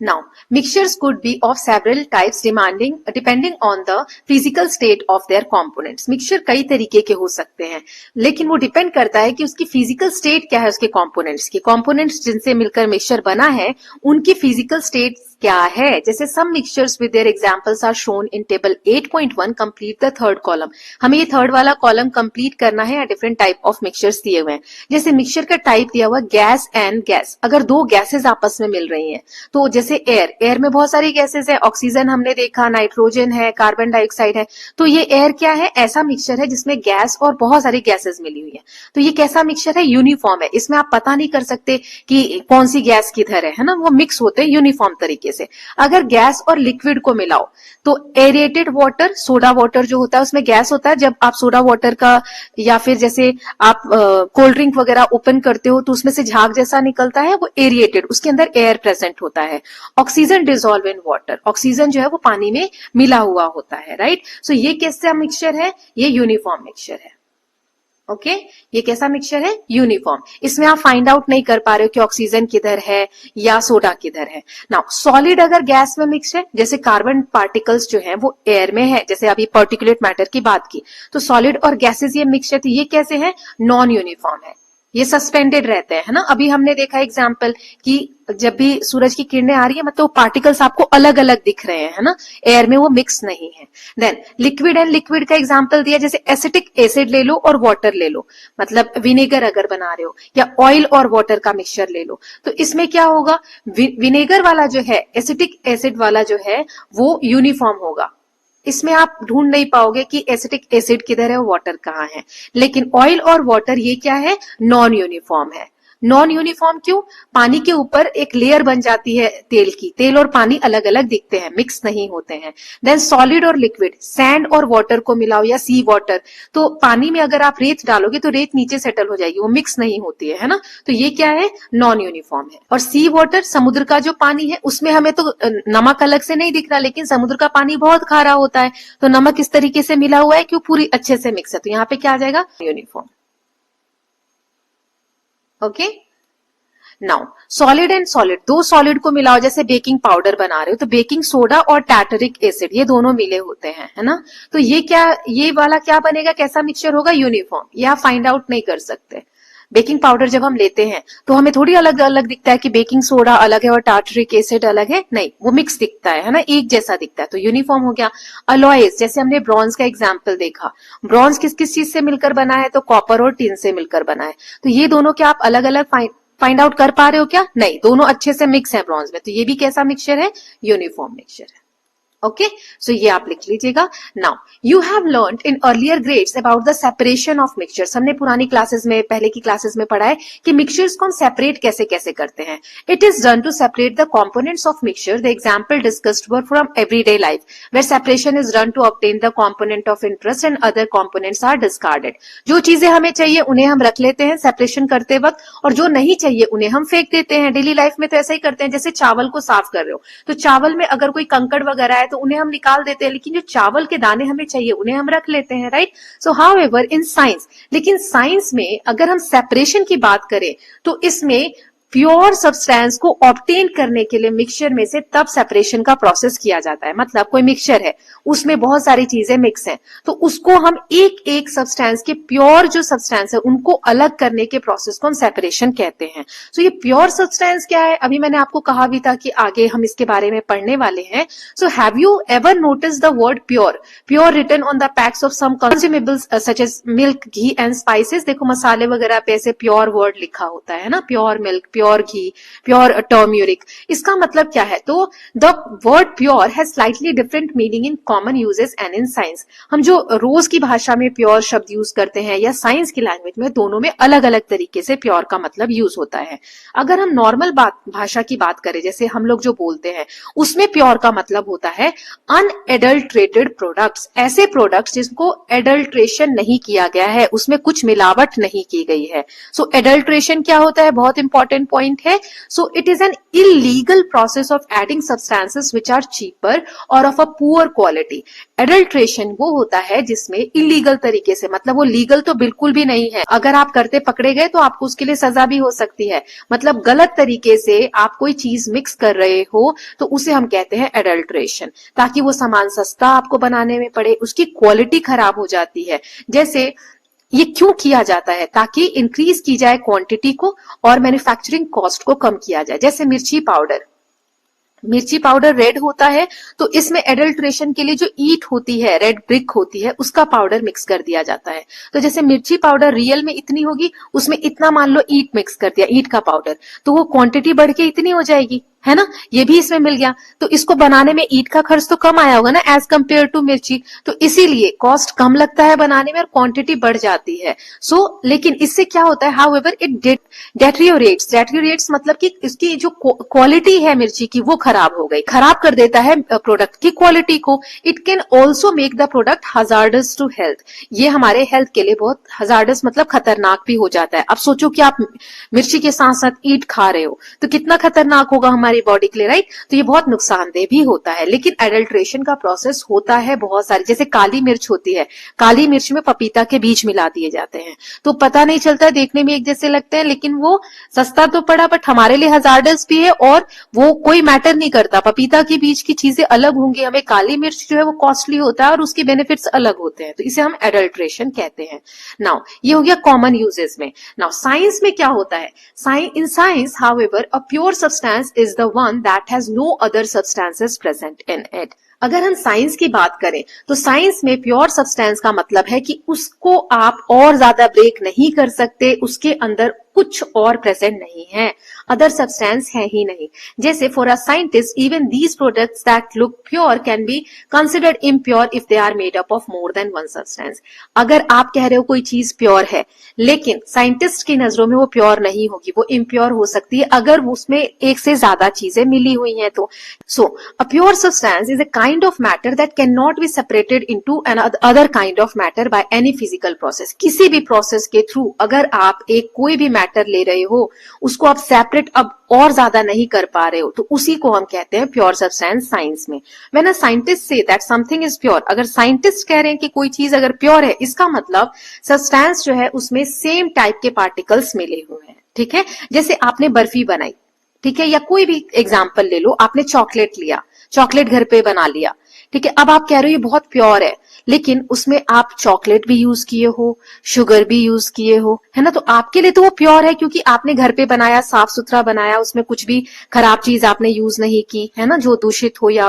Now, mixtures could be of several types depending on the physical state of their components. Mixture कई तरीके के हो सकते हैं, लेकिन वो डिपेंड करता है कि उसकी फिजिकल स्टेट क्या है, उसके कंपोनेंट्स की। कंपोनेंट्स जिनसे मिलकर मिक्सचर बना है उनकी फिजिकल स्टेट क्या है। जैसे some mixtures with their examples are shown in table 8.1। Complete the third column. हमें ये थर्ड वाला कॉलम कंप्लीट करना है। डिफरेंट टाइप ऑफ मिक्सचर्स दिए हुए हैं। जैसे मिक्सचर का टाइप दिया हुआ गैस एंड गैस। अगर दो गैसेस आपस में मिल रही हैं तो जैसे एयर में बहुत सारी गैसेस है, ऑक्सीजन हमने देखा, नाइट्रोजन है, कार्बन डाइऑक्साइड है, तो ये एयर क्या है, ऐसा मिक्सचर है जिसमें गैस और बहुत सारी गैसेस मिली हुई है। तो ये कैसा मिक्सचर है, यूनिफॉर्म है। इसमें आप पता नहीं कर सकते कि कौन सी गैस किधर है ना, वो मिक्स होते हैं यूनिफॉर्म तरीके से। अगर गैस और लिक्विड को मिलाओ तो एरेटेड वाटर, सोडा वाटर जो होता है उसमें गैस होता है। जब आप सोडा वाटर का या फिर जैसे आप कोल्ड ड्रिंक वगैरह ओपन करते हो तो उसमें से झाग जैसा निकलता है, वो एरिएटेड, उसके अंदर एयर प्रेजेंट होता है। Oxygen dissolve in water, oxygen जो है वो पानी में मिला हुआ होता है, राइट। सो ये कैसा मिक्सचर है, ये यूनिफॉर्म मिक्सचर है। ओके, ये कैसा मिक्सचर है, यूनिफॉर्म। इसमें आप फाइंड आउट नहीं कर पा रहे हो कि ऑक्सीजन किधर है या सोडा किधर है। नाउ सॉलिड अगर गैस में मिक्स है, जैसे कार्बन पार्टिकल्स जो है वो एयर में है, जैसे अभी पार्टिकुलेट मैटर की बात की, तो सॉलिड और गैसेस ये मिक्स है, तो ये कैसे है, नॉन यूनिफॉर्म है, ये सस्पेंडेड रहते हैं, है ना। अभी हमने देखा एग्जाम्पल कि जब भी सूरज की किरणें आ रही है मतलब पार्टिकल्स आपको अलग अलग दिख रहे हैं, है ना, एयर में वो मिक्स नहीं है। देन लिक्विड एंड लिक्विड का एग्जाम्पल दिया, जैसे एसिटिक एसिड ले लो और वाटर ले लो, मतलब विनेगर अगर बना रहे हो, या ऑयल और वाटर का मिक्सचर ले लो, तो इसमें क्या होगा, विनेगर वाला जो है, एसिटिक एसिड वाला जो है वो यूनिफॉर्म होगा। इसमें आप ढूंढ नहीं पाओगे कि एसिटिक एसिड किधर है और वाटर कहाँ है। लेकिन ऑयल और वाटर ये क्या है, नॉन यूनिफॉर्म है। नॉन यूनिफॉर्म क्यों, पानी के ऊपर एक लेयर बन जाती है तेल की, तेल और पानी अलग अलग दिखते हैं, मिक्स नहीं होते हैं। देन सॉलिड और लिक्विड, सैंड और वाटर को मिलाओ या सी वाटर, तो पानी में अगर आप रेत डालोगे तो रेत नीचे सेटल हो जाएगी, वो मिक्स नहीं होती है ना, तो ये क्या है, नॉन यूनिफॉर्म है। और सी वाटर, समुद्र का जो पानी है, उसमें हमें तो नमक अलग से नहीं दिख रहा, लेकिन समुद्र का पानी बहुत खारा होता है, तो नमक इस तरीके से मिला हुआ है कि वो पूरी अच्छे से मिक्स है, तो यहाँ पे क्या आ जाएगा, uniform. Okay, now solid and solid, दो सॉलिड को मिलाओ, जैसे बेकिंग पाउडर बना रहे हो तो बेकिंग सोडा और टार्टरिक एसिड ये दोनों मिले होते हैं, है ना, तो ये क्या, ये वाला क्या बनेगा, कैसा मिक्सचर होगा, यूनिफॉर्म। ये आप फाइंड आउट नहीं कर सकते। बेकिंग पाउडर जब हम लेते हैं तो हमें थोड़ी अलग अलग दिखता है कि बेकिंग सोडा अलग है और टार्टरिक एसिड अलग है, नहीं, वो मिक्स दिखता है ना, एक जैसा दिखता है, तो यूनिफॉर्म हो गया। अलॉयज, जैसे हमने ब्रॉन्ज का एग्जाम्पल देखा, ब्रॉन्ज किस किस चीज से मिलकर बना है, तो कॉपर और टिन से मिलकर बना है, तो ये दोनों क्या आप अलग अलग फाइंड आउट कर पा रहे हो क्या, नहीं, दोनों अच्छे से मिक्स है ब्रॉन्ज में, तो ये भी कैसा मिक्सचर है, यूनिफॉर्म मिक्सचर है। ओके, सो ये आप लिख लीजिएगा। Now you have learned in earlier grades about the separation of mixtures. हमने पुरानी क्लासेस में, पहले की क्लासेस में पढ़ा है कि मिक्सचर्स को हम सेपरेट कैसे कैसे करते हैं। It is done to separate the components of mixture. The example discussed were from everyday life where separation is done to obtain the component of interest and other components are discarded. जो चीजें हमें चाहिए उन्हें हम रख लेते हैं सेपरेशन करते वक्त, और जो नहीं चाहिए उन्हें हम फेंक देते हैं। डेली लाइफ में तो ऐसा ही करते हैं, जैसे चावल को साफ कर रहे हो तो चावल में अगर कोई कंकड़ वगैरह है तो उन्हें हम निकाल देते हैं, लेकिन जो चावल के दाने हमें चाहिए उन्हें हम रख लेते हैं, right. So however in science, लेकिन साइंस में अगर हम सेपरेशन की बात करें तो इसमें प्योर सब्सटेंस को ऑब्टेन करने के लिए मिक्सचर में से तब सेपरेशन का प्रोसेस किया जाता है। मतलब कोई मिक्सचर है, उसमें बहुत सारी चीजें मिक्स हैं, तो उसको हम एक एक सब्सटेंस के, प्योर जो सब्सटेंस है उनको अलग करने के प्रोसेस को हम सेपरेशन कहते हैं। सो ये प्योर सब्सटेंस क्या है, अभी मैंने आपको कहा भी था कि आगे हम इसके बारे में पढ़ने वाले हैं। So have you ever notice the word pure, pure written on the packs of some consumables such as milk, ghee and spices. देखो मसाले वगैरह पे ऐसे प्योर वर्ड लिखा होता है ना, प्योर मिल्क, प्योर घी, प्योर टर्मरिक, इसका मतलब क्या है? तो the word pure has slightly different meaning in common uses and in science. हम जो रोज की भाषा में प्योर शब्द यूज करते हैं या साइंस की लैंग्वेज में, दोनों में अलग अलग तरीके से प्योर का मतलब यूज होता है। अगर हम नॉर्मल भाषा की बात करें, जैसे हम लोग जो बोलते हैं, उसमें प्योर का मतलब होता है अनएडल्ट्रेटेड प्रोडक्ट्स, ऐसे प्रोडक्ट्स जिनको एडल्ट्रेशन नहीं किया गया है, उसमें कुछ मिलावट नहीं की गई है। सो एडल्ट्रेशन क्या होता है? बहुत इंपॉर्टेंट पॉइंट है। So it is an illegal process of adding substances which are cheaper or of a poor quality. Adulteration वो होता है जिसमें इलीगल तरीके से, मतलब वो लीगल तो बिल्कुल भी नहीं है, अगर आप करते पकड़े गए तो आपको उसके लिए सजा भी हो सकती है। मतलब गलत तरीके से आप कोई चीज मिक्स कर रहे हो तो उसे हम कहते हैं एडल्ट्रेशन, ताकि वो सामान सस्ता आपको बनाने में पड़े, उसकी क्वालिटी खराब हो जाती है। जैसे ये क्यों किया जाता है? ताकि इंक्रीज की जाए क्वांटिटी को और मैन्युफैक्चरिंग कॉस्ट को कम किया जाए। जैसे मिर्ची पाउडर रेड होता है, तो इसमें एडल्ट्रेशन के लिए जो ईट होती है, रेड ब्रिक होती है, उसका पाउडर मिक्स कर दिया जाता है। तो जैसे मिर्ची पाउडर रियल में इतनी होगी, उसमें इतना मान लो ईट मिक्स कर दिया, ईट का पाउडर, तो वो क्वांटिटी बढ़ के इतनी हो जाएगी, है ना? ये भी इसमें मिल गया, तो इसको बनाने में ईट का खर्च तो कम आया होगा ना एज कंपेयर टू मिर्ची, तो इसीलिए कॉस्ट कम लगता है बनाने में और क्वांटिटी बढ़ जाती है। लेकिन इससे क्या होता है? हाउएवर इट डेटेरियोरेट्स मतलब कि इसकी जो क्वालिटी है मिर्ची की, वो खराब हो गई, खराब कर देता है प्रोडक्ट की क्वालिटी को। It can also make the product hazardous to health, ये हमारे हेल्थ के लिए बहुत हजार्डस मतलब खतरनाक भी हो जाता है। अब सोचो कि आप मिर्ची के साथ साथ ईट खा रहे हो, तो कितना खतरनाक होगा हमारी बॉडी के लिए, राइट? तो ये बहुत नुकसानदेह भी होता है। लेकिन एडल्ट्रेशन का प्रोसेस होता है बहुत सारी, जैसे काली मिर्च होती है, काली मिर्च में पपीता के बीज मिला दिए जाते हैं, तो पता नहीं चलता है, देखने में एक जैसे लगते हैं, लेकिन वो सस्ता तो पड़ा बट हमारे लिए हजार्डस भी है, और वो कोई मैटर नहीं करता। पपीता के बीज की चीजें अलग होंगी, हमें काली मिर्च जो है वो कॉस्टली होता है और उसके बेनिफिट्स अलग होते हैं, तो इसे हम एडल्ट्रेशन कहते हैं। नाउ ये हो गया कॉमन यूजेस में। नाउ साइंस में क्या होता है? In science, however, a pure substance is the one that has no other substances present in it. अगर हम साइंस की बात करें तो साइंस में प्योर सब्सटेंस का मतलब है कि उसको आप और ज्यादा ब्रेक नहीं कर सकते, उसके अंदर कुछ और प्रेजेंट नहीं है, अदर सब्सटेंस है ही नहीं। जैसे for a scientist even these products that look pure can be considered impure if they are made up of more than one substance. अगर आप कह रहे हो कोई चीज प्योर है, लेकिन साइंटिस्ट की नजरों में वो प्योर नहीं होगी, वो इम्प्योर हो सकती है अगर उसमें एक से ज्यादा चीजें मिली हुई हैं तो। So a pure substance is a kind of matter that cannot be separated into another kind of matter by any physical process। किसी भी प्रोसेस के थ्रू अगर आप कोई भी मैटर ले रहे हो, उसको आप सेपरेट अब और ज्यादा नहीं कर पा रहे हो, तो उसी को हम कहते हैं प्योर सब्सटेंस साइंस में। When a scientist say that something is pure, अगर साइंटिस्ट कह रहे हैं कि कोई चीज अगर प्योर है, इसका मतलब सब्सटेंस जो है उसमें सेम टाइप के पार्टिकल्स मिले हुए हैं। ठीक है, जैसे आपने बर्फी बनाई, ठीक है, या कोई भी एग्जाम्पल ले लो, आपने चॉकलेट लिया, चॉकलेट घर पे बना लिया, ठीक है, अब आप कह रहे हो ये बहुत प्योर है, लेकिन उसमें आप चॉकलेट भी यूज किए हो, शुगर भी यूज किए हो, है ना, तो आपके लिए तो वो प्योर है क्योंकि आपने घर पे बनाया, साफ सुथरा बनाया, उसमें कुछ भी खराब चीज आपने यूज नहीं की, है ना, जो दूषित हो या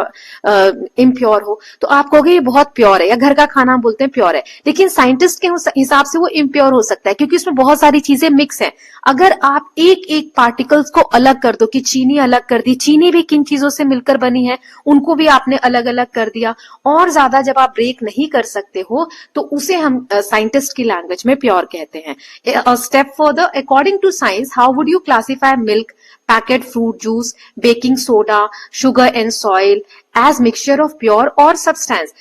इम्प्योर हो, तो आप कहोगे ये बहुत प्योर है, या घर का खाना बोलते हैं प्योर है। लेकिन साइंटिस्ट के हिसाब से वो इम्प्योर हो सकता है क्योंकि उसमें बहुत सारी चीजें मिक्स हैं। अगर आप एक एक पार्टिकल्स को अलग कर दो, कि चीनी अलग कर दी, चीनी भी किन चीजों से मिलकर बनी है, उनको भी आपने अलग अलग कर दिया, और ज्यादा जब आप ब्रेक नहीं कर सकते हो तो उसे हम साइंटिस्ट की लैंग्वेज में प्योर कहते हैं। Step further, according to science, how would you classify milk, packet fruit juice, baking soda, sugar and soil as mixture of pure or substance?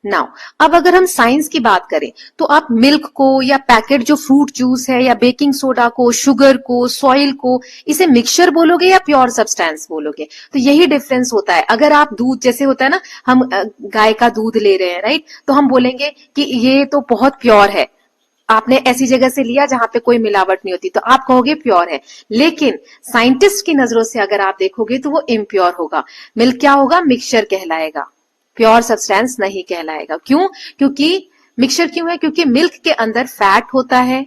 Now अब अगर हम साइंस की बात करें तो आप मिल्क को या पैकेट जो फ्रूट जूस है या बेकिंग सोडा को, शुगर को, सॉइल को, इसे मिक्सचर बोलोगे या प्योर सब्सटेंस बोलोगे? तो यही डिफरेंस होता है। अगर आप दूध, जैसे होता है ना, हम गाय का दूध ले रहे हैं, राइट, तो हम बोलेंगे कि ये तो बहुत प्योर है, आपने ऐसी जगह से लिया जहां पे कोई मिलावट नहीं होती, तो आप कहोगे प्योर है। लेकिन साइंटिस्ट की नजरों से अगर आप देखोगे तो वो इम्प्योर होगा। मिल्क क्या होगा? मिक्सचर कहलाएगा, प्योर सब्सटेंस नहीं कहलाएगा। क्यों? क्योंकि मिक्सचर क्यों है? क्योंकि मिल्क के अंदर फैट होता है,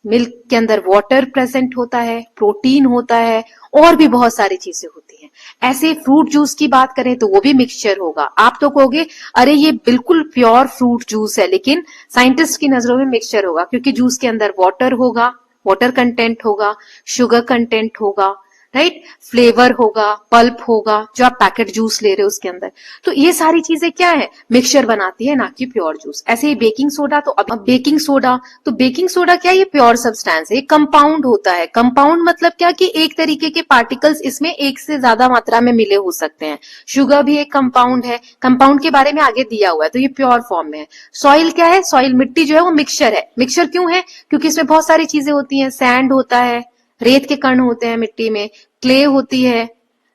मिल्क के अंदर वाटर प्रेजेंट होता है, प्रोटीन होता है, और भी बहुत सारी चीजें होती हैं। ऐसे फ्रूट जूस की बात करें तो वो भी मिक्सचर होगा। आप तो कहोगे अरे ये बिल्कुल प्योर फ्रूट जूस है, लेकिन साइंटिस्ट की नजरों में मिक्सचर होगा क्योंकि जूस के अंदर वाटर होगा, वाटर कंटेंट होगा, शुगर कंटेंट होगा, राइट, फ्लेवर होगा, पल्प होगा, जो आप पैकेट जूस ले रहे हो उसके अंदर। तो ये सारी चीजें क्या है, मिक्सचर बनाती है, ना कि प्योर जूस। ऐसे ही बेकिंग सोडा, तो अब बेकिंग सोडा क्या है, ये प्योर सब्सटेंस है, ये कंपाउंड होता है। कंपाउंड मतलब क्या कि एक तरीके के पार्टिकल्स इसमें एक से ज्यादा मात्रा में मिले हो सकते हैं। शुगर भी एक कंपाउंड है, कंपाउंड के बारे में आगे दिया हुआ है, तो ये प्योर फॉर्म में है। सॉइल क्या है, सॉइल मिट्टी जो है वो मिक्सचर है। मिक्सचर क्यों है, क्योंकि इसमें बहुत सारी चीजें होती हैं, सैंड होता है, रेत के कण होते हैं मिट्टी में, क्ले होती है,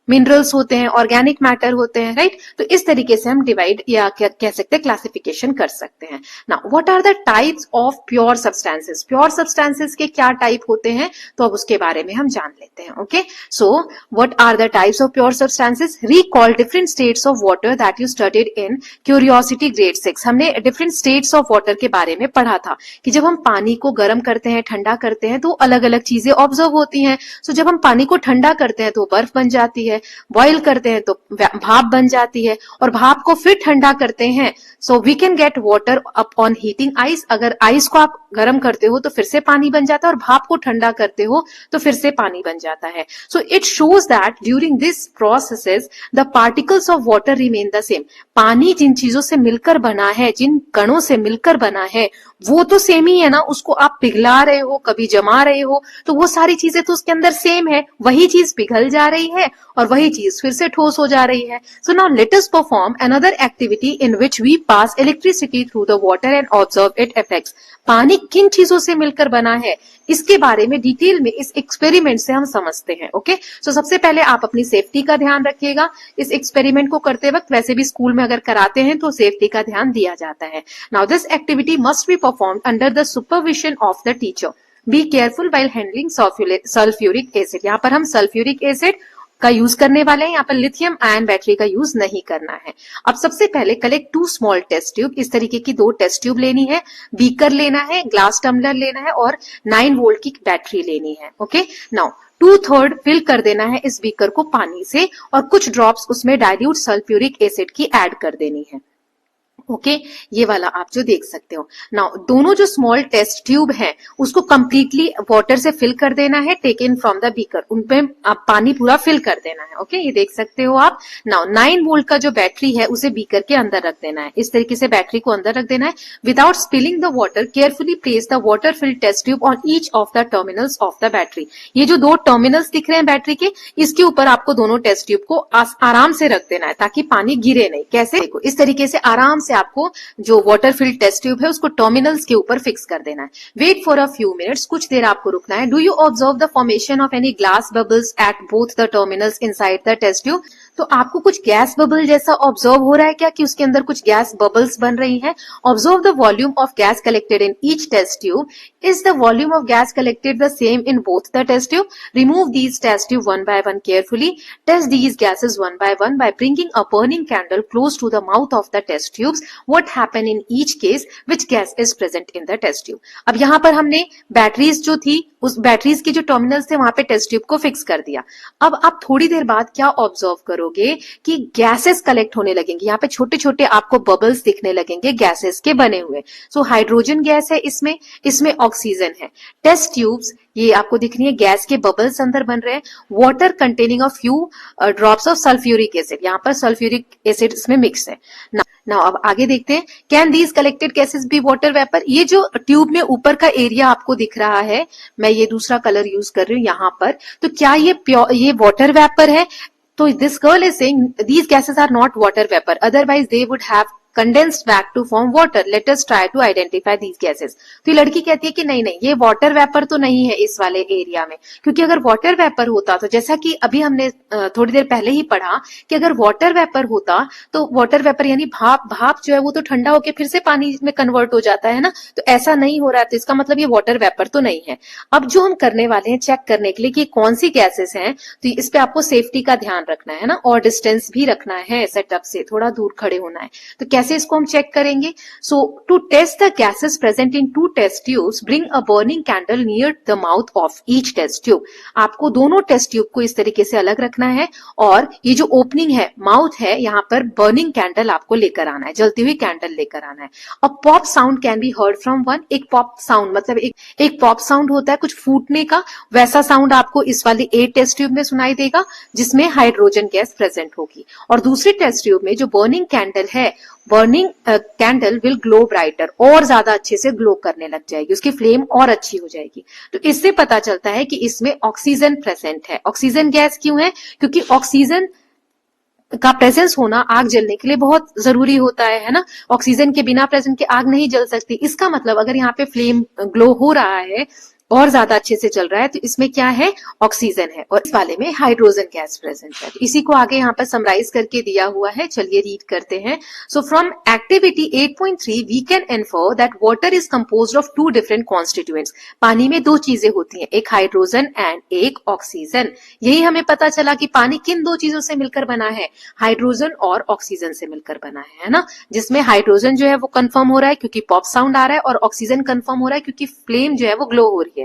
मिनरल्स होते हैं, ऑर्गेनिक मैटर होते हैं, राइट। तो इस तरीके से हम डिवाइड या क्या कह सकते हैं, क्लासिफिकेशन कर सकते हैं। Now what are the types of pure substances, pure substances के क्या टाइप होते हैं, तो अब उसके बारे में हम जान लेते हैं। Okay, so what are the types of pure substances, recall different states of water that you studied in Curiosity grade 6। हमने डिफरेंट स्टेट्स ऑफ वाटर के बारे में पढ़ा था कि जब हम पानी को गर्म करते हैं, ठंडा करते हैं, तो अलग अलग चीजें ऑब्जर्व होती हैं। सो जब हम पानी को ठंडा करते हैं तो बर्फ बन जाती है, बॉईल करते हैं तो भाप बन जाती है, और भाप को फिर ठंडा करते हैं, so we can get water upon heating ice. अगर आइस को आप गर्म करते हो तो फिर से पानी बन जाता है, और भाप को ठंडा करते हो तो फिर से पानी बन जाता है। So it shows that during this processes the particles of water remain the same. पानी जिन चीजों से मिलकर बना है, जिन कणों से मिलकर बना है, वो तो सेम ही है ना, उसको आप पिघला रहे हो, कभी जमा रहे हो, तो वो सारी चीजें तो उसके अंदर सेम है। वही चीज पिघल जा रही है और वही चीज फिर से ठोस हो जा रही है। So now let us perform another activity in which we pass electricity through the water and observe it effects. पानी किन चीजों से मिलकर बना है, इसके बारे में डिटेल में इस एक्सपेरिमेंट से हम समझते हैं। ओके, सो सबसे पहले आप अपनी सेफ्टी का ध्यान रखिएगा इस एक्सपेरिमेंट को करते वक्त। वैसे भी स्कूल में अगर कराते हैं तो सेफ्टी का ध्यान दिया जाता है। Now this activity must be performed under the supervision of the teacher. Be careful while handling sulphuric acid. यहाँ पर हम सल्फ्यूरिक एसिड का यूज करने वाले हैं, यहाँ पर लिथियम आयन बैटरी का यूज नहीं करना है। अब सबसे पहले कलेक्ट 2 स्मॉल टेस्ट ट्यूब। इस तरीके की 2 टेस्ट ट्यूब लेनी है, बीकर लेना है, ग्लास टम्बलर लेना है, और 9 वोल्ट की बैटरी लेनी है। ओके, नाउ 2/3 फिल कर देना है इस बीकर को पानी से, और कुछ ड्रॉप्स उसमें डाइल्यूट सल्फ्यूरिक एसिड की ऐड कर देनी है। ओके, ये वाला आप जो देख सकते हो। नाउ दोनों जो स्मॉल टेस्ट ट्यूब हैं उसको कंप्लीटली वाटर से फिल कर देना है, टेकन फ्रॉम द बीकर। उनपे आप पानी पूरा फिल कर देना है। ओके, ये देख सकते हो आप। नाउ 9 वोल्ट का जो बैटरी है उसे बीकर के अंदर रख देना है। इस तरीके से बैटरी को अंदर रख देना है। Without spilling the water carefully place the water filled test tube on each of the terminals of the battery. ये जो 2 टर्मिनल्स दिख रहे हैं बैटरी के, इसके ऊपर आपको दोनों टेस्ट ट्यूब को आराम से रख देना है ताकि पानी गिरे नहीं। कैसे, देखो इस तरीके से आराम से आपको जो वाटर फिल्ड टेस्ट ट्यूब है उसको टर्मिनल्स के ऊपर फिक्स कर देना है। Wait for a few minutes, कुछ देर आपको रुकना है। Do you observe the formation of any glass bubbles at both the terminals inside the test tube. तो आपको कुछ गैस बबल जैसा ऑब्जर्व हो रहा है क्या, कि उसके अंदर कुछ गैस बबल्स बन रही हैं। Observe the volume of gas collected in each test tube. Is the volume of gas collected the same in both the test tube. Remove these test tube one by one carefully. Test these gases one by one by bringing a burning candle close to the mouth of the test tubes. What happen in each case, which gas is present in the test tube. अब यहाँ पर हमने बैटरीज जो थी, उस बैटरीज के जो टर्मिनल्स थे वहां पे टेस्ट ट्यूब को फिक्स कर दिया। अब आप थोड़ी देर बाद क्या ऑब्जर्व करोगे कि गैसेस कलेक्ट होने लगेंगे। यहाँ पे छोटे छोटे आपको बबल्स दिखने लगेंगे गैसेस के बने हुए। सो हाइड्रोजन गैस है इसमें ऑक्सीजन है। टेस्ट ट्यूब्स ये आपको दिख रही है, गैस के बबल्स अंदर बन रहे हैं। Water containing a few drops of sulphuric acid, यहाँ पर सल्फ्यूरिक एसिड इसमें मिक्स है। नाउ अब आगे देखते हैं, can these collected gases be water vapour. ये जो ट्यूब में ऊपर का एरिया आपको दिख रहा है, मैं ये दूसरा कलर यूज कर रही हूँ यहाँ पर, तो क्या ये वाटर वेपर है। तो this girl is saying these gases are not water vapor, otherwise they would have condensed back to form water. Let us try to identify these gases. तो ये लड़की कहती है कि नहीं नहीं, ये वाटर वेपर तो नहीं है इस वाले एरिया में, क्योंकि अगर वाटर वेपर होता तो जैसा कि अभी हमने थोड़ी देर पहले ही पढ़ा कि अगर वाटर वेपर होता तो वाटर वेपर यानी भाप जो है वो तो ठंडा होकर फिर से पानी में कन्वर्ट हो जाता है ना, तो ऐसा नहीं हो रहा है, तो इसका मतलब ये वाटर वेपर तो नहीं है। अब जो हम करने वाले हैं चेक करने के लिए कि कौन सी गैसेस हैं, तो इस पे आपको सेफ्टी का ध्यान रखना है ना, और डिस्टेंस भी रखना है, सेटअप से थोड़ा दूर खड़े होना है। तो कैसे इसको हम चेक करेंगे? So to test the gases present in two test tubes, bring a burning candle near the mouth of each test tube. आपको दोनों टेस्ट ट्यूब को इस तरीके से अलग रखना है और ये जो ओपनिंग है, माउथ है, यहाँ पर बर्निंग कैंडल आपको लेकर आना है, जलती हुई कैंडल लेकर आना है। A pop sound can be heard from one. एक पॉप साउंड मतलब एक पॉप साउंड होता है कुछ फूटने का, वैसा साउंड आपको इस वाली ए टेस्ट ट्यूब में सुनाई देगा जिसमें हाइड्रोजन गैस प्रेजेंट होगी। और दूसरी टेस्ट ट्यूब में जो बर्निंग कैंडल है, burning candle will glow brighter, और ज्यादा अच्छे से ग्लो करने लग जाएगी, उसकी फ्लेम और अच्छी हो जाएगी। तो इससे पता चलता है कि इसमें ऑक्सीजन प्रेजेंट है। ऑक्सीजन गैस क्यों है? क्योंकि ऑक्सीजन का प्रेजेंस होना आग जलने के लिए बहुत जरूरी होता है ना। ऑक्सीजन के बिना प्रेजेंट के आग नहीं जल सकती। इसका मतलब अगर यहाँ पे फ्लेम ग्लो हो रहा है और ज्यादा अच्छे से चल रहा है तो इसमें क्या है? ऑक्सीजन है, और इस वाले में हाइड्रोजन गैस प्रेजेंट है। तो इसी को आगे यहाँ पर समराइज करके दिया हुआ है, चलिए रीड करते हैं। So from activity 8.3 we can infer that water is composed of two different constituents. पानी में दो चीजें होती हैं, एक हाइड्रोजन एंड एक ऑक्सीजन। यही हमें पता चला कि पानी किन दो चीजों से मिलकर बना है? हाइड्रोजन और ऑक्सीजन से मिलकर बना है ना। जिसमें हाइड्रोजन जो है वो कंफर्म हो रहा है क्योंकि पॉप साउंड आ रहा है, और ऑक्सीजन कंफर्म हो रहा है क्योंकि फ्लेम जो है वो ग्लो हो रही है।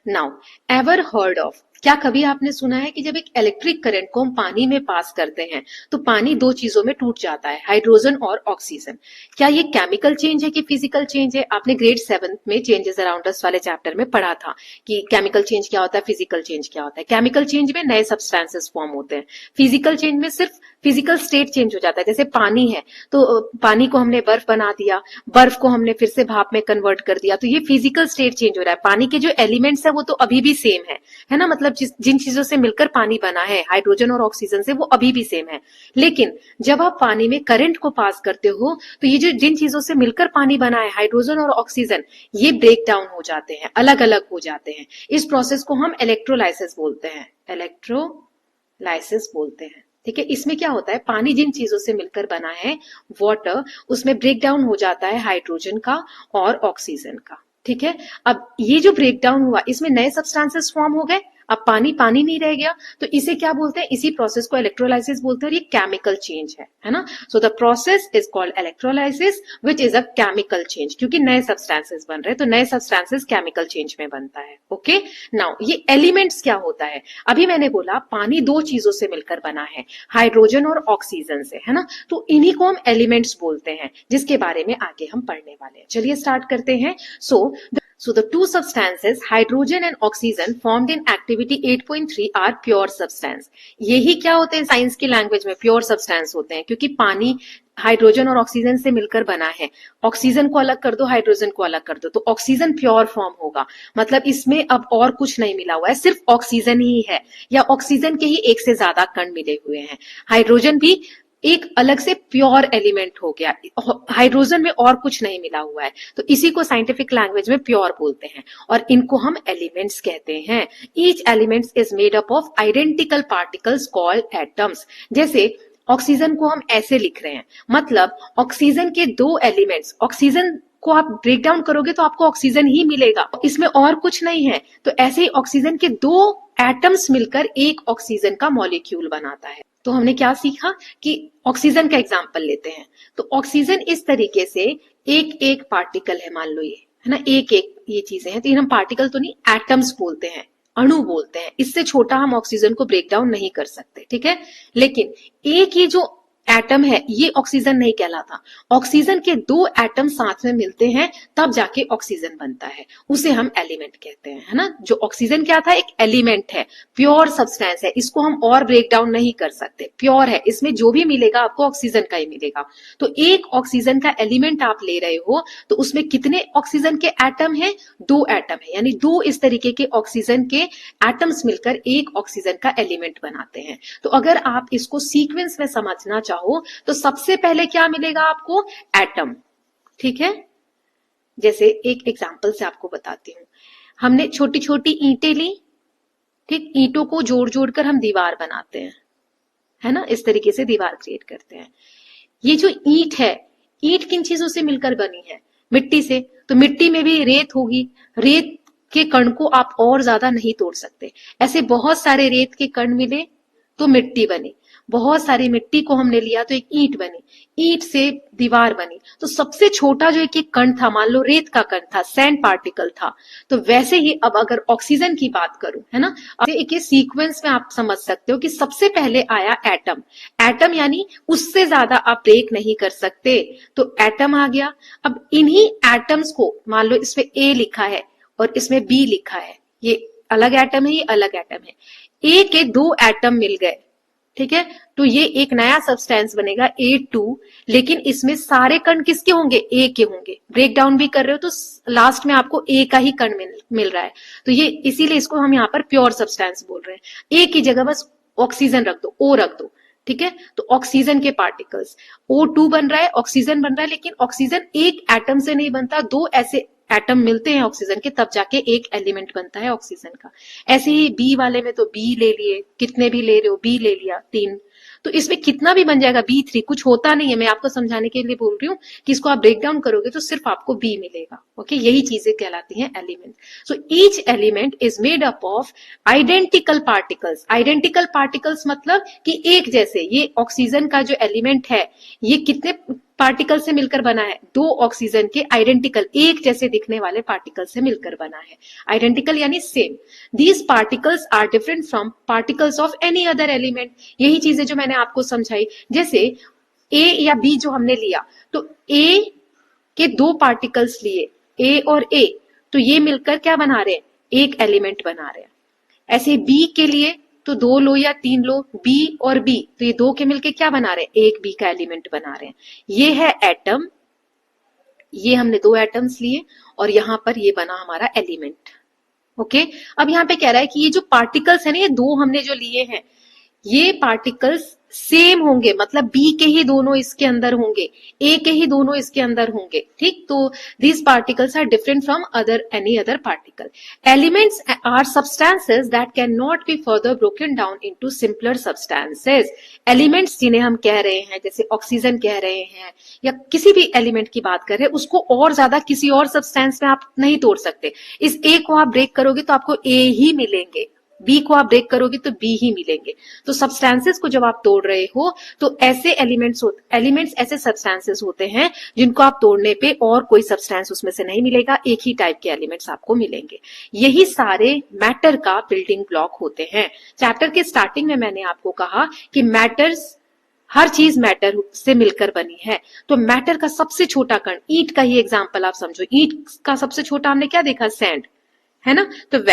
नाउ एवर हर्ड ऑफ, क्या कभी आपने सुना है कि जब एक इलेक्ट्रिक करंट को हम पानी में पास करते हैं तो पानी दो चीजों में टूट जाता है, हाइड्रोजन और ऑक्सीजन। क्या ये केमिकल चेंज है कि फिजिकल चेंज है? आपने ग्रेड 7 में चेंजेस अराउंड अस वाले चैप्टर में पढ़ा था कि केमिकल चेंज क्या होता है, फिजिकल चेंज क्या होता है। केमिकल चेंज में नए सब्सटेंसेस फॉर्म होते हैं, फिजिकल चेंज में सिर्फ फिजिकल स्टेट चेंज हो जाता है। जैसे पानी है तो पानी को हमने बर्फ बना दिया, बर्फ को हमने फिर से भाप में कन्वर्ट कर दिया, तो ये फिजिकल स्टेट चेंज हो रहा है। पानी के जो एलिमेंट्स है वो तो अभी भी सेम है ना। मतलब जिन चीजों से मिलकर पानी बना है, हाइड्रोजन और ऑक्सीजन से, वो अभी भी सेम है। लेकिन जब आप पानी में करंट को पास करते हो तो ये जो जिन चीजों से मिलकर पानी बना है, हाइड्रोजन और ऑक्सीजन, ये ब्रेक डाउन हो जाते हैं, अलग अलग हो जाते हैं। इस प्रोसेस को हम इलेक्ट्रोलाइसिस बोलते हैं, इलेक्ट्रोलाइसिस बोलते हैं। ठीक है, इसमें क्या होता है? पानी जिन चीजों से मिलकर बना है, वाटर, उसमें ब्रेक डाउन हो जाता है हाइड्रोजन का और ऑक्सीजन का। ठीक है, अब ये जो ब्रेक डाउन हुआ इसमें नए सब्सटेंसेस फॉर्म हो गए, अब पानी पानी नहीं रह गया, तो इसे क्या बोलते हैं? इसी प्रोसेस को इलेक्ट्रोलाइसिस बोलते हैं, और ये केमिकल चेंज है ना। So the process is called electrolysis which is a chemical change, क्योंकि नए सब्सटेंसेस बन रहे हैं तो नए सब्सटेंसेस केमिकल चेंज में बनता है। ओके, नाउ ये एलिमेंट्स क्या होता है? अभी मैंने बोला पानी दो चीजों से मिलकर बना है, हाइड्रोजन और ऑक्सीजन से, है ना। तो इन्हीं को हम एलिमेंट्स बोलते हैं, जिसके बारे में आगे हम पढ़ने वाले हैं। चलिए स्टार्ट करते हैं। So the two substances, hydrogen and oxygen, formed in activity 8.3 are pure substance. यही क्या होते हैं साइंस की लैंग्वेज में? प्योर सब्सटेंस होते हैं, क्योंकि पानी हाइड्रोजन और ऑक्सीजन से मिलकर बना है। ऑक्सीजन को अलग कर दो, हाइड्रोजन को अलग कर दो, तो ऑक्सीजन प्योर फॉर्म होगा। मतलब इसमें अब और कुछ नहीं मिला हुआ है, सिर्फ ऑक्सीजन ही है, या ऑक्सीजन के ही एक से ज्यादा कण मिले हुए हैं। हाइड्रोजन भी एक अलग से प्योर एलिमेंट हो गया, हाइड्रोजन में और कुछ नहीं मिला हुआ है, तो इसी को साइंटिफिक लैंग्वेज में प्योर बोलते हैं, और इनको हम एलिमेंट्स कहते हैं। Each elements is made up of identical particles called atoms. जैसे ऑक्सीजन को हम ऐसे लिख रहे हैं, मतलब ऑक्सीजन के दो एलिमेंट्स, ऑक्सीजन को आप ब्रेक डाउन करोगे तो आपको ऑक्सीजन ही मिलेगा, इसमें और कुछ नहीं है। तो ऐसे ही ऑक्सीजन के दो एटम्स मिलकर एक ऑक्सीजन का मॉलिक्यूल बनाता है। तो हमने क्या सीखा कि ऑक्सीजन का एग्जाम्पल लेते हैं, तो ऑक्सीजन इस तरीके से एक एक पार्टिकल है, मान लो ये है ना, एक एक ये चीजें हैं, तो हम पार्टिकल तो नहीं, एटम्स बोलते हैं, अणु बोलते हैं। इससे छोटा हम ऑक्सीजन को ब्रेक डाउन नहीं कर सकते, ठीक है। लेकिन एक ये जो एटम है ये ऑक्सीजन नहीं कहलाता, ऑक्सीजन के दो एटम साथ में मिलते हैं तब जाके ऑक्सीजन बनता है, उसे हम एलिमेंट कहते हैं, है ना। जो ऑक्सीजन क्या था? एक एलिमेंट है, प्योर सब्सटेंस है, इसको हम और ब्रेक डाउन नहीं कर सकते, प्योर है, इसमें जो भी मिलेगा आपको ऑक्सीजन का ही मिलेगा। तो एक ऑक्सीजन का एलिमेंट आप ले रहे हो तो उसमें कितने ऑक्सीजन के एटम है? दो एटम है, यानी दो इस तरीके के ऑक्सीजन के एटम्स मिलकर एक ऑक्सीजन का एलिमेंट बनाते हैं। तो अगर आप इसको सीक्वेंस में समझना चाहो तो सबसे पहले क्या मिलेगा आपको? एटम, ठीक है। जैसे एक एग्जांपल से आपको बताती हूं, हमने छोटी छोटी ईंटें ली, ठीक, ईंटों को जोड़ जोड़ कर हम दीवार बनाते हैं, है ना, इस तरीके से दीवार क्रिएट करते हैं। ये जो ईंट है, ईंट किन चीजों से मिलकर बनी है? मिट्टी से, तो मिट्टी में भी रेत होगी, रेत के कण को आप और ज्यादा नहीं तोड़ सकते, ऐसे बहुत सारे रेत के कण मिले तो मिट्टी बनी। बहुत सारी मिट्टी को हमने लिया तो एक ईंट बनी, ईंट से दीवार बनी। तो सबसे छोटा जो एक कण था, मान लो रेत का कण था, सैंड पार्टिकल था। तो वैसे ही अब अगर ऑक्सीजन की बात करूं, है ना, अब एक सीक्वेंस में आप समझ सकते हो कि सबसे पहले आया एटम। एटम यानी उससे ज्यादा आप ब्रेक नहीं कर सकते, तो एटम आ गया। अब इन्हीं एटम्स को मान लो इसमें ए लिखा है और इसमें बी लिखा है, ये अलग एटम है, ये अलग एटम है। ए के दो एटम मिल गए, ठीक है, तो ये एक नया सब्सटेंस बनेगा A2। लेकिन इसमें सारे कण किसके होंगे? ए के होंगे। ब्रेक डाउन भी कर रहे हो तो लास्ट में आपको ए का ही कण मिल रहा है, तो ये इसीलिए इसको हम यहाँ पर प्योर सब्सटेंस बोल रहे हैं। ए की जगह बस ऑक्सीजन रख दो, ओ रख दो, ठीक है। तो ऑक्सीजन के पार्टिकल्स, O2 बन रहा है, ऑक्सीजन बन रहा है, लेकिन ऑक्सीजन एक एटम से नहीं बनता, दो ऐसे एटम मिलते हैं ऑक्सीजन के, तब जाके एक एलिमेंट बनता है ऑक्सीजन का। ऐसे ही बी वाले में तो बी ले लिए, कितने भी ले रहे हो, बी ले लिया 3, तो इसमें कितना भी बन जाएगा B3, कुछ होता नहीं है। मैं आपको समझाने के लिए बोल रही हूँ कि इसको आप ब्रेक डाउन करोगे तो सिर्फ आपको बी मिलेगा। ओके, यही चीजें कहलाती हैं element. So each element is made up of identical particles. Identical particles मतलब कि एक जैसे। ये ऑक्सीजन का जो एलिमेंट है, ये कितने पार्टिकल से मिलकर बना है? 2 ऑक्सीजन के आइडेंटिकल, एक जैसे दिखने वाले पार्टिकल से मिलकर बना है। आइडेंटिकल यानी same. These particles are different from particles of any other element. यही चीजें जो मैंने आपको समझाई, जैसे ए या बी जो हमने लिया, तो ए के 2 पार्टिकल्स लिए, ए और ए, तो ये मिलकर क्या बना रहे हैं? एक एलिमेंट बना रहे हैं। ऐसे बी के लिए तो 2 लो या 3 लो, बी और बी, तो ये 2 के मिलके क्या बना रहे हैं? एक बी का एलिमेंट बना रहे हैं। ये है एटम, ये हमने 2 एटम्स लिए और यहां पर ये बना हमारा एलिमेंट। ओके, अब यहां पे कह रहा है कि ये जो पार्टिकल्स है ना, ये 2 हमने जो लिए हैं, ये पार्टिकल्स सेम होंगे, मतलब बी के ही दोनों इसके अंदर होंगे, ए के ही दोनों इसके अंदर होंगे, ठीक। तो these particles are different from other any other particle. Elements are substances that can not be further broken down into simpler substances. Elements जिन्हें हम कह रहे हैं, जैसे ऑक्सीजन कह रहे हैं या किसी भी एलिमेंट की बात कर रहे हैं, उसको और ज्यादा किसी और सब्सटेंस में आप नहीं तोड़ सकते। इस ए को आप ब्रेक करोगे तो आपको ए ही मिलेंगे, बी को आप ब्रेक करोगे तो बी ही मिलेंगे। तो सब्सटेंसेस को जब आप तोड़ रहे हो तो ऐसे एलिमेंट्स ऐसे सब्सटेंसेस होते हैं जिनको आप तोड़ने पे और कोई सब्सटेंस उसमें से नहीं मिलेगा, एक ही टाइप के एलिमेंट्स आपको मिलेंगे। यही सारे मैटर का बिल्डिंग ब्लॉक होते हैं। चैप्टर के स्टार्टिंग में मैंने आपको कहा कि मैटर्स, हर चीज मैटर से मिलकर बनी है। तो मैटर का सबसे छोटा कण, ईंट का ही एग्जांपल आप समझो, ईंट का सबसे छोटा हमने क्या देखा? सैंड, है ना। तो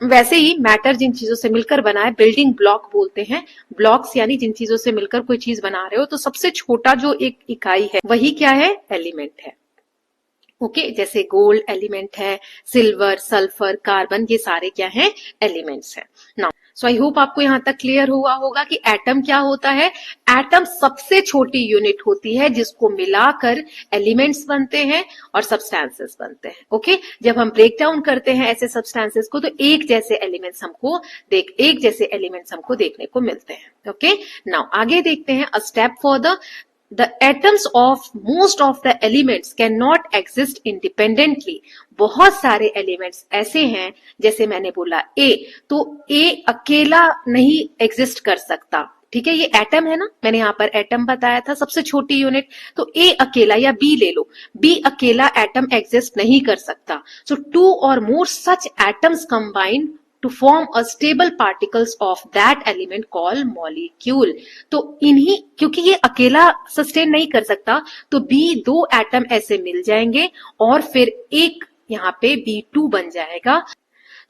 वैसे ही मैटर जिन चीजों से मिलकर बना है, बिल्डिंग ब्लॉक बोलते हैं। ब्लॉक्स यानी जिन चीजों से मिलकर कोई चीज बना रहे हो, तो सबसे छोटा जो एक इकाई है वही क्या है? एलिमेंट है। ओके, जैसे गोल्ड एलिमेंट है, सिल्वर, सल्फर, कार्बन, ये सारे क्या हैं? एलिमेंट्स हैं। नाउ सो आई होप आपको यहां तक क्लियर हुआ होगा कि एटम क्या होता है। एटम सबसे छोटी यूनिट होती है जिसको मिलाकर एलिमेंट्स बनते हैं और सब्सटेंसेस बनते हैं। ओके, जब हम ब्रेक डाउन करते हैं ऐसे सब्सटेंसेस को, तो एक जैसे एलिमेंट्स हमको देखने को मिलते हैं। ओके, नाउ आगे देखते हैं, a step further. The atoms of most of the elements cannot exist independently. बहुत सारे एलिमेंट्स ऐसे हैं, जैसे मैंने बोला ए, तो ए अकेला नहीं एग्जिस्ट कर सकता, ठीक है। ये एटम है ना, मैंने यहाँ पर एटम बताया था, सबसे छोटी यूनिट। तो ए अकेला, या बी ले लो, बी अकेला एटम एग्जिस्ट नहीं कर सकता। सो 2 or more such atoms combine to form a stable particles of that element called molecule. तो इन्हीं, क्योंकि ये अकेला सस्टेन नहीं कर सकता, तो बी 2 एटम ऐसे मिल जाएंगे और फिर एक यहाँ पे B2 बन जाएगा।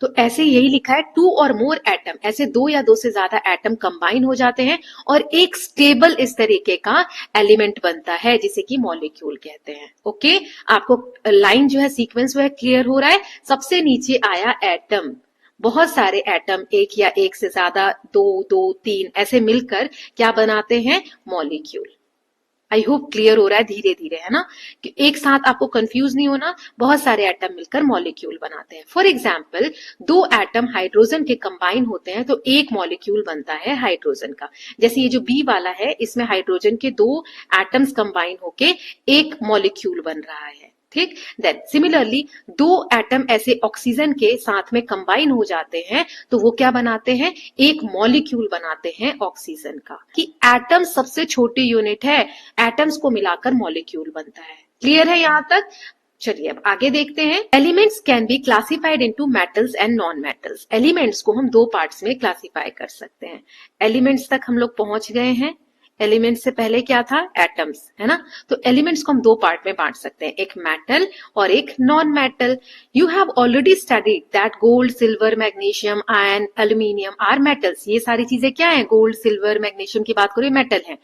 तो ऐसे यही लिखा है, 2 or more एटम, ऐसे 2 या 2 से ज्यादा एटम कंबाइन हो जाते हैं और एक स्टेबल इस तरीके का एलिमेंट बनता है जिसे कि मॉलिक्यूल कहते हैं। ओके, आपको लाइन जो है, सीक्वेंस वो है, क्लियर हो रहा है। सबसे नीचे आया एटम, बहुत सारे एटम, एक या एक से ज्यादा, 2, 3 ऐसे मिलकर क्या बनाते हैं? मॉलिक्यूल। आई होप क्लियर हो रहा है धीरे धीरे, है ना, कि एक साथ आपको कंफ्यूज नहीं होना। बहुत सारे एटम मिलकर मॉलिक्यूल बनाते हैं। फॉर एग्जाम्पल, 2 एटम हाइड्रोजन के कंबाइन होते हैं तो एक मॉलिक्यूल बनता है हाइड्रोजन का। जैसे ये जो बी वाला है, इसमें हाइड्रोजन के 2 एटम्स कंबाइन होके एक मॉलिक्यूल बन रहा है, ठीक। देन सिमिलरली दो एटम ऐसे ऑक्सीजन के साथ में कंबाइन हो जाते हैं तो वो क्या बनाते हैं, एक मॉलिक्यूल बनाते हैं ऑक्सीजन का। कि एटम सबसे छोटी यूनिट है, एटम्स को मिलाकर मॉलिक्यूल बनता है। क्लियर है यहां तक? चलिए अब आगे देखते हैं। Elements can be classified into metals and non metals. Elements को हम दो पार्ट्स में क्लासिफाई कर सकते हैं। एलिमेंट्स तक हम लोग पहुंच गए हैं। एलिमेंट्स से पहले क्या था, एटम्स, है ना। तो एलिमेंट्स को हम दो पार्ट में बांट सकते हैं, एक मेटल और एक non metal. You have already studied that gold, silver, magnesium, iron, aluminium are metals. ये सारी चीजें क्या है, गोल्ड, सिल्वर, मैग्नीशियम की बात करो, मेटल है।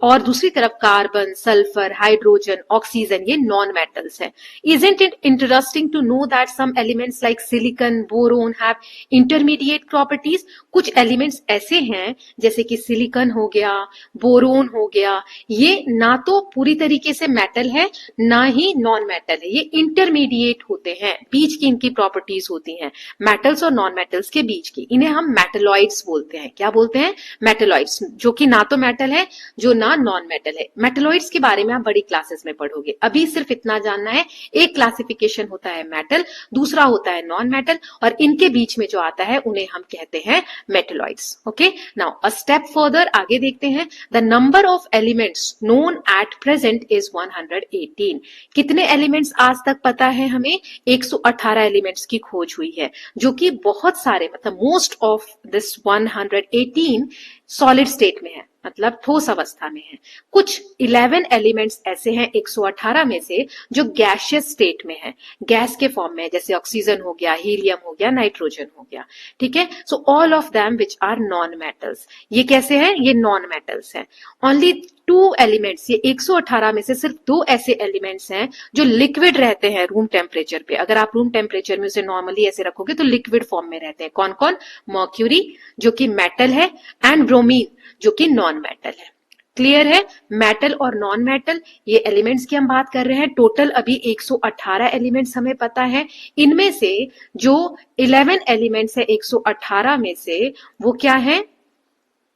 और दूसरी तरफ कार्बन, सल्फर, हाइड्रोजन, ऑक्सीजन, ये नॉन मेटल्स है। Isn't it interesting to know that some elements like silicon, boron have intermediate properties? कुछ एलिमेंट्स ऐसे हैं जैसे कि सिलिकॉन हो गया, बोरोन हो गया, ये ना तो पूरी तरीके से मेटल है ना ही नॉन मेटल है, ये इंटरमीडिएट होते हैं, बीच की इनकी प्रॉपर्टीज होती हैं, मेटल्स और नॉन मेटल्स के बीच की। इन्हें हम मेटलॉइड्स बोलते हैं। क्या बोलते हैं, मेटलॉइड्स, जो कि ना तो मेटल है जो ना नॉन मेटल है। मेटलॉइड्स के बारे में आप बड़ी क्लासेस में पढ़ोगे, अभी सिर्फ इतना जानना है, एक क्लासिफिकेशन होता है मेटल, दूसरा होता है नॉन मेटल, और इनके बीच में जो आता है उन्हें हम कहते हैं metalloids. Okay, now a step further, आगे देखते हैं। The number of elements known at present is 118। कितने एलिमेंट्स आज तक पता है हमें, 118 एलिमेंट्स की खोज हुई है, जो कि बहुत सारे, मतलब most of this 118 solid state में है, मतलब ठोस अवस्था में है। कुछ 11 एलिमेंट्स ऐसे हैं 118 में से जो गैसियस स्टेट में है, गैस के फॉर्म में है, जैसे ऑक्सीजन हो गया, हीलियम हो गया, नाइट्रोजन हो गया। ठीक है, so all of them which are non metals. ये कैसे हैं, ये नॉन मेटल्स हैं। ओनली 2 एलिमेंट्स, ये 118 में से सिर्फ 2 ऐसे एलिमेंट्स हैं जो लिक्विड रहते हैं रूम टेम्परेचर पे। अगर आप रूम टेम्परेचर में उसे नॉर्मली ऐसे रखोगे तो लिक्विड फॉर्म में रहते हैं। कौन कौन, मर्क्यूरी जो कि मेटल है, एंड ब्रोमीन जो कि नॉन मेटल है। क्लियर है, मेटल और नॉन मेटल, ये एलिमेंट्स की हम बात कर रहे हैं। टोटल अभी 118 एलिमेंट्स हमें पता है। इनमें से जो 11 एलिमेंट्स है 118 में से, वो क्या है,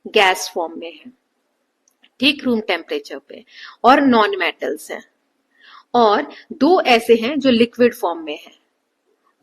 गैस फॉर्म में है, ठीक, रूम टेम्परेचर पे, और नॉन मेटल्स हैं। और 2 ऐसे हैं जो लिक्विड फॉर्म में है,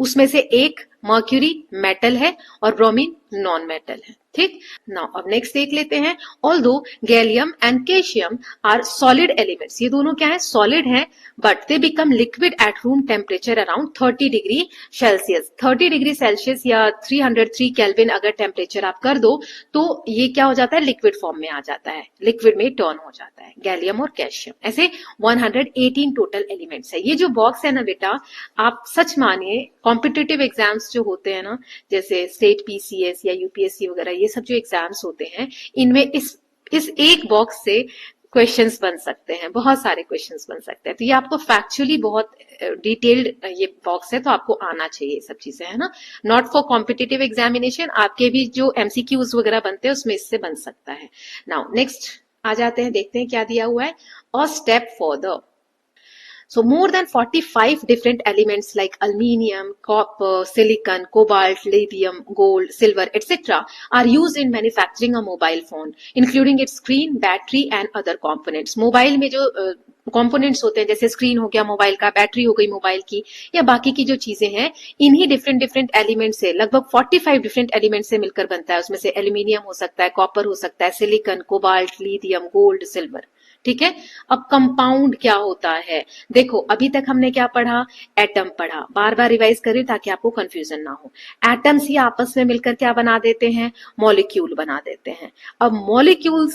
उसमें से एक मर्क्यूरी मेटल है और ब्रोमीन नॉन मेटल है। ठीक, नाउ अब नेक्स्ट देख लेते हैं। Although gallium and calcium are solid elements, ये दोनों क्या है, सॉलिड है, but they become liquid at room temperature around 30 degree Celsius. 30 degree Celsius या 303 केल्विन अगर टेम्परेचर आप कर दो तो ये क्या हो जाता है, लिक्विड फॉर्म में आ जाता है, लिक्विड में टर्न हो जाता है, गैलियम और कैल्शियम। ऐसे 118 टोटल एलिमेंट्स है। ये जो बॉक्स है ना बेटा, आप सच मानिए कॉम्पिटिटिव एग्जाम्स जो होते हैं ना, जैसे स्टेट पीसीएस या यूपीएससी वगैरह, ये सब जो एग्जाम्स होते हैं, इनमें इस एक बॉक्स से क्वेश्चंस बन सकते हैं, बहुत सारे क्वेश्चंस बन सकते हैं। तो ये आपको फैक्चुअली बहुत डिटेल्ड ये बॉक्स है, तो आपको आना चाहिए ये सब चीजें, है ना। नॉट फॉर कॉम्पिटिटिव एग्जामिनेशन, आपके भी जो एमसीक्यूज वगैरह बनते हैं उसमें इससे बन सकता है। नाउ नेक्स्ट आ जाते हैं, देखते हैं क्या दिया हुआ है। A step further, so more than 45 different elements like aluminium, copper, silicon, cobalt, lithium, gold, silver, etc. are used in manufacturing a mobile phone, including its screen, battery and other components. Mobile में जो कंपोनेंट्स होते हैं, जैसे स्क्रीन हो गया मोबाइल का, बैटरी हो गई मोबाइल की, या बाकी की जो चीजें हैं, इन्हीं डिफरेंट डिफरेंट एलिमेंट से, लगभग 45 डिफरेंट एलिमेंट से मिलकर बनता है। उसमें से एल्यूमिनियम हो सकता है, कॉपर हो सकता है, silicon, cobalt, lithium, gold, silver. ठीक है, अब कंपाउंड क्या होता है, देखो अभी तक हमने क्या पढ़ा, एटम पढ़ा, बार बार रिवाइज करें ताकि आपको कंफ्यूजन ना हो। एटम्स ही आपस में मिलकर क्या बना देते हैं, मॉलिक्यूल बना देते हैं। अब मॉलिक्यूल्स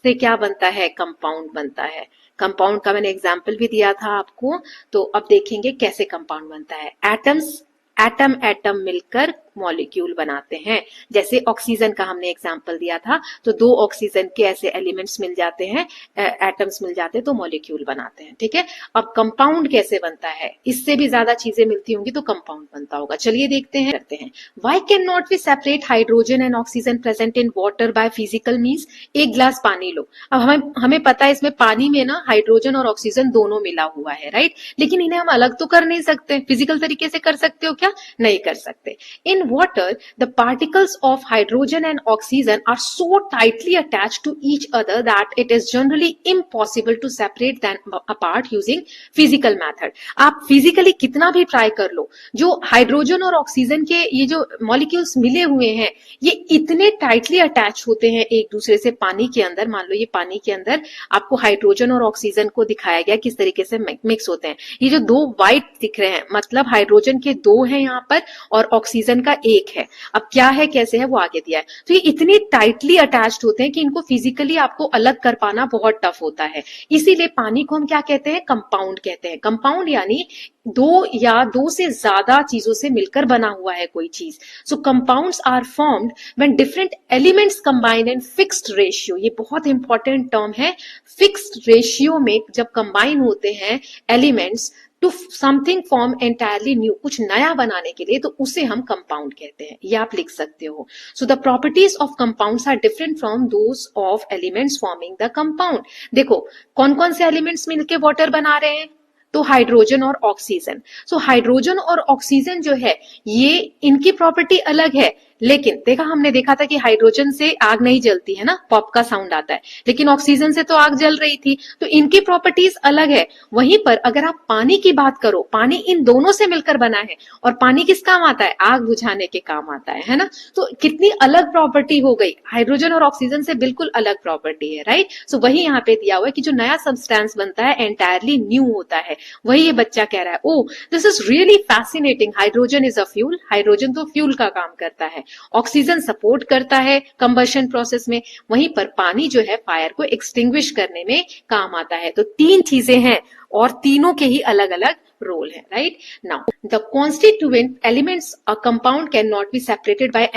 से क्या बनता है, कंपाउंड बनता है। कंपाउंड का मैंने एग्जाम्पल भी दिया था आपको, तो अब देखेंगे कैसे कंपाउंड बनता है। एटम्स, एटम एटम मिलकर मॉलिक्यूल बनाते हैं। जैसे ऑक्सीजन का हमने एग्जांपल दिया था, तो 2 ऑक्सीजन के ऐसे एलिमेंट्स मिल जाते हैं, एटम्स मिल जाते हैं तो मॉलिक्यूल बनाते हैं। ठीक है, अब कंपाउंड कैसे बनता है, इससे भी ज्यादा चीजें मिलती होंगी तो कंपाउंड बनता होगा। चलिए देखते हैं, करते हैं। Why can not we separate hydrogen and oxygen present in water by physical means. एक ग्लास पानी लो, अब हमें पता है इसमें पानी में ना हाइड्रोजन और ऑक्सीजन दोनों मिला हुआ है, राइट, लेकिन इन्हें हम अलग तो कर नहीं सकते, फिजिकल तरीके से कर सकते हो क्या, नहीं कर सकते। इन water, the particles of hydrogen and oxygen are so tightly attached to each other that it is generally impossible to separate them apart using physical method. आप फिजिकली कितना भी ट्राई कर लो, जो हाइड्रोजन और ऑक्सीजन के ये जो मॉलिक्यूल्स मिले हुए हैं ये इतने टाइटली अटैच होते हैं एक दूसरे से पानी के अंदर। मान लो ये पानी के अंदर आपको हाइड्रोजन और ऑक्सीजन को दिखाया गया किस तरीके से मिक्स होते हैं। ये जो दो व्हाइट दिख रहे हैं मतलब हाइड्रोजन के दो हैं यहाँ पर और ऑक्सीजन का एक है। अब क्या है कैसे है वो आगे दिया है। तो ये इतने टाइटली अटैच्ड होते हैं कि इनको फिजिकली आपको अलग कर पाना बहुत टफ होता है। इसीलिए पानी को हम क्या कहते हैं, कंपाउंड कहते हैं। कंपाउंड यानी दो या दो से ज्यादा चीजों से मिलकर बना हुआ है कोई चीज। So compounds are formed when different elements combine in fixed ratio. ये बहुत इंपॉर्टेंट टर्म है। फिक्स्ड रेशियो में जब कंबाइन होते हैं elements to something form entirely new, कुछ नया बनाने के लिए, तो उसे हम कंपाउंड कहते हैं। ये आप लिख सकते हो। So the properties of compounds are different from those of elements forming the compound. देखो कौन कौन से एलिमेंट्स मिलके वाटर बना रहे हैं, तो हाइड्रोजन और ऑक्सीजन। सो हाइड्रोजन और ऑक्सीजन जो है ये इनकी प्रॉपर्टी अलग है, लेकिन हमने देखा था कि हाइड्रोजन से आग नहीं जलती है ना, पॉप का साउंड आता है, लेकिन ऑक्सीजन से तो आग जल रही थी, तो इनकी प्रॉपर्टीज अलग है। वहीं पर अगर आप पानी की बात करो, पानी इन दोनों से मिलकर बना है और पानी किस काम आता है, आग बुझाने के काम आता है ना। तो कितनी अलग प्रॉपर्टी हो गई, हाइड्रोजन और ऑक्सीजन से बिल्कुल अलग प्रॉपर्टी है, राइट। सो वही यहाँ पे दिया हुआ है कि जो नया सब्सटेंस बनता है एंटायरली न्यू होता है। वही ये बच्चा कह रहा है, oh this is really fascinating, hydrogen is a fuel. Hydrogen तो फ्यूल का काम करता है, ऑक्सीजन सपोर्ट करता है कंबशन प्रोसेस में, वहीं पर पानी जो है फायर को एक्सटिंग्विश करने में काम आता है। तो तीन चीजें हैं और तीनों के ही अलग अलग रोल है, right. Now the constituent elements a compound can not be separated by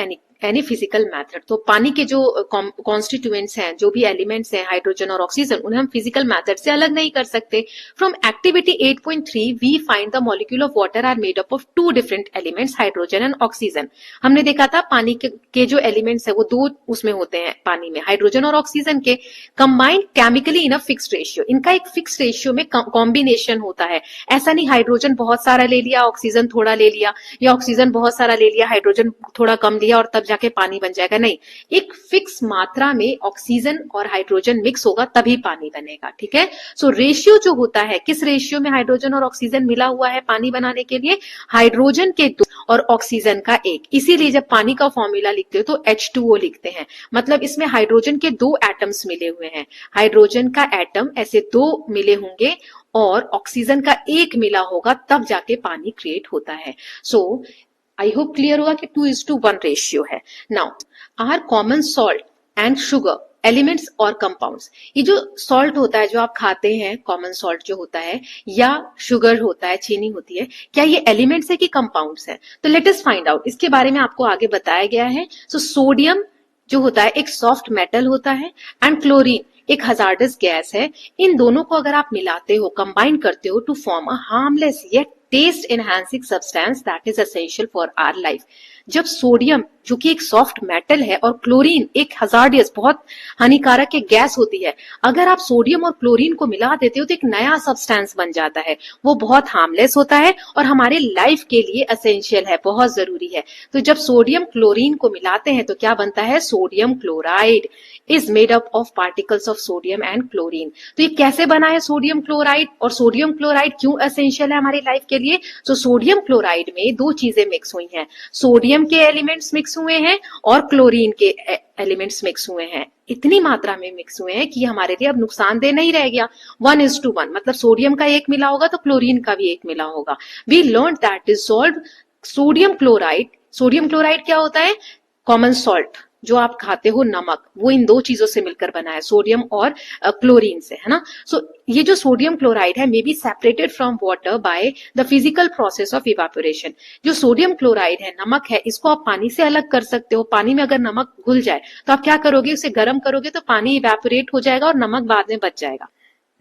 any physical method. तो पानी के जो कॉन्स्टिट्यूएंट्स हैं, जो भी एलिमेंट्स हैं हाइड्रोजन और ऑक्सीजन, उन्हें हम फिजिकल मेथड से अलग नहीं कर सकते। From activity 8.3 we find the molecule of water are made up of two different elements, hydrogen and oxygen. हमने देखा था पानी के जो एलिमेंट्स है वो दो उसमें होते हैं पानी में, हाइड्रोजन और ऑक्सीजन के, combined chemically in a fixed ratio. इनका एक फिक्स्ड रेशियो में कॉम्बिनेशन होता है। ऐसा नहीं हाइड्रोजन बहुत सारा ले लिया ऑक्सीजन थोड़ा ले लिया, या ऑक्सीजन बहुत सारा ले लिया हाइड्रोजन थोड़ा कम लिया और तब जाके पानी बन जाएगा, नहीं। एक फिक्स मात्रा में ऑक्सीजन और हाइड्रोजन मिक्स होगा तभी पानी बनेगा, ठीक है। सो रेशियो जो होता है, किस रेशियो में हाइड्रोजन और ऑक्सीजन मिला हुआ है पानी बनाने के लिए, हाइड्रोजन के 2 और ऑक्सीजन का 1। इसीलिए जब पानी का फॉर्मूला लिखते हो तो H2O लिखते हैं, मतलब इसमें हाइड्रोजन के 2 एटम्स मिले हुए हैं। हाइड्रोजन का एटम ऐसे 2 मिले होंगे और ऑक्सीजन का 1 मिला होगा, तब जाके पानी क्रिएट होता है। सो आई होप क्लियर होगा कि 2:1 रेशियो है। Now are common salt and sugar elements और कंपाउंड्स। ये जो सॉल्ट होता है जो आप खाते हैं, कॉमन सॉल्ट जो होता है, या शुगर होता है, चीनी होती है, क्या ये एलिमेंट्स है कि कंपाउंड्स है? तो लेट अस फाइंड आउट। इसके बारे में आपको आगे बताया गया है। सो सोडियम जो होता है एक सॉफ्ट मेटल होता है, एंड क्लोरीन एक हजार्डस गैस है। इन दोनों को अगर आप मिलाते हो, कंबाइन करते हो to form a harmless yet taste enhancing substance that is essential for our life. जब सोडियम जो कि एक सॉफ्ट मेटल है और क्लोरीन एक हजार्डियस बहुत हानिकारक एक गैस होती है, अगर आप सोडियम और क्लोरीन को मिला देते हो तो एक नया सब्सटेंस बन जाता है। वो बहुत हार्मलेस होता है और हमारे लाइफ के लिए एसेंशियल है, बहुत जरूरी है। तो जब सोडियम क्लोरीन को मिलाते हैं तो क्या बनता है, sodium chloride is made up of particles of sodium and chlorine. तो ये कैसे बना है सोडियम क्लोराइड, और सोडियम क्लोराइड क्यों एसेंशियल है हमारी लाइफ के लिए? तो सोडियम क्लोराइड में 2 चीजें मिक्स हुई हैं, सोडियम के एलिमेंट्स मिक्स हुए हैं और क्लोरीन के एलिमेंट्स मिक्स हुए हैं। इतनी मात्रा में मिक्स हुए हैं कि हमारे लिए अब नुकसानदेह नहीं रह गया। 1:1, मतलब सोडियम का 1 मिला होगा तो क्लोरीन का भी 1 मिला होगा। We learn that dissolve sodium chloride क्या होता है, कॉमन सॉल्ट जो आप खाते हो, नमक, वो इन 2 चीजों से मिलकर बना है, सोडियम और क्लोरीन से, है ना। सो ये जो सोडियम क्लोराइड है may be separated from water by the physical process of evaporation. जो सोडियम क्लोराइड है, नमक है, इसको आप पानी से अलग कर सकते हो। पानी में अगर नमक घुल जाए तो आप क्या करोगे, उसे गर्म करोगे तो पानी इवापोरेट हो जाएगा और नमक बाद में बच जाएगा।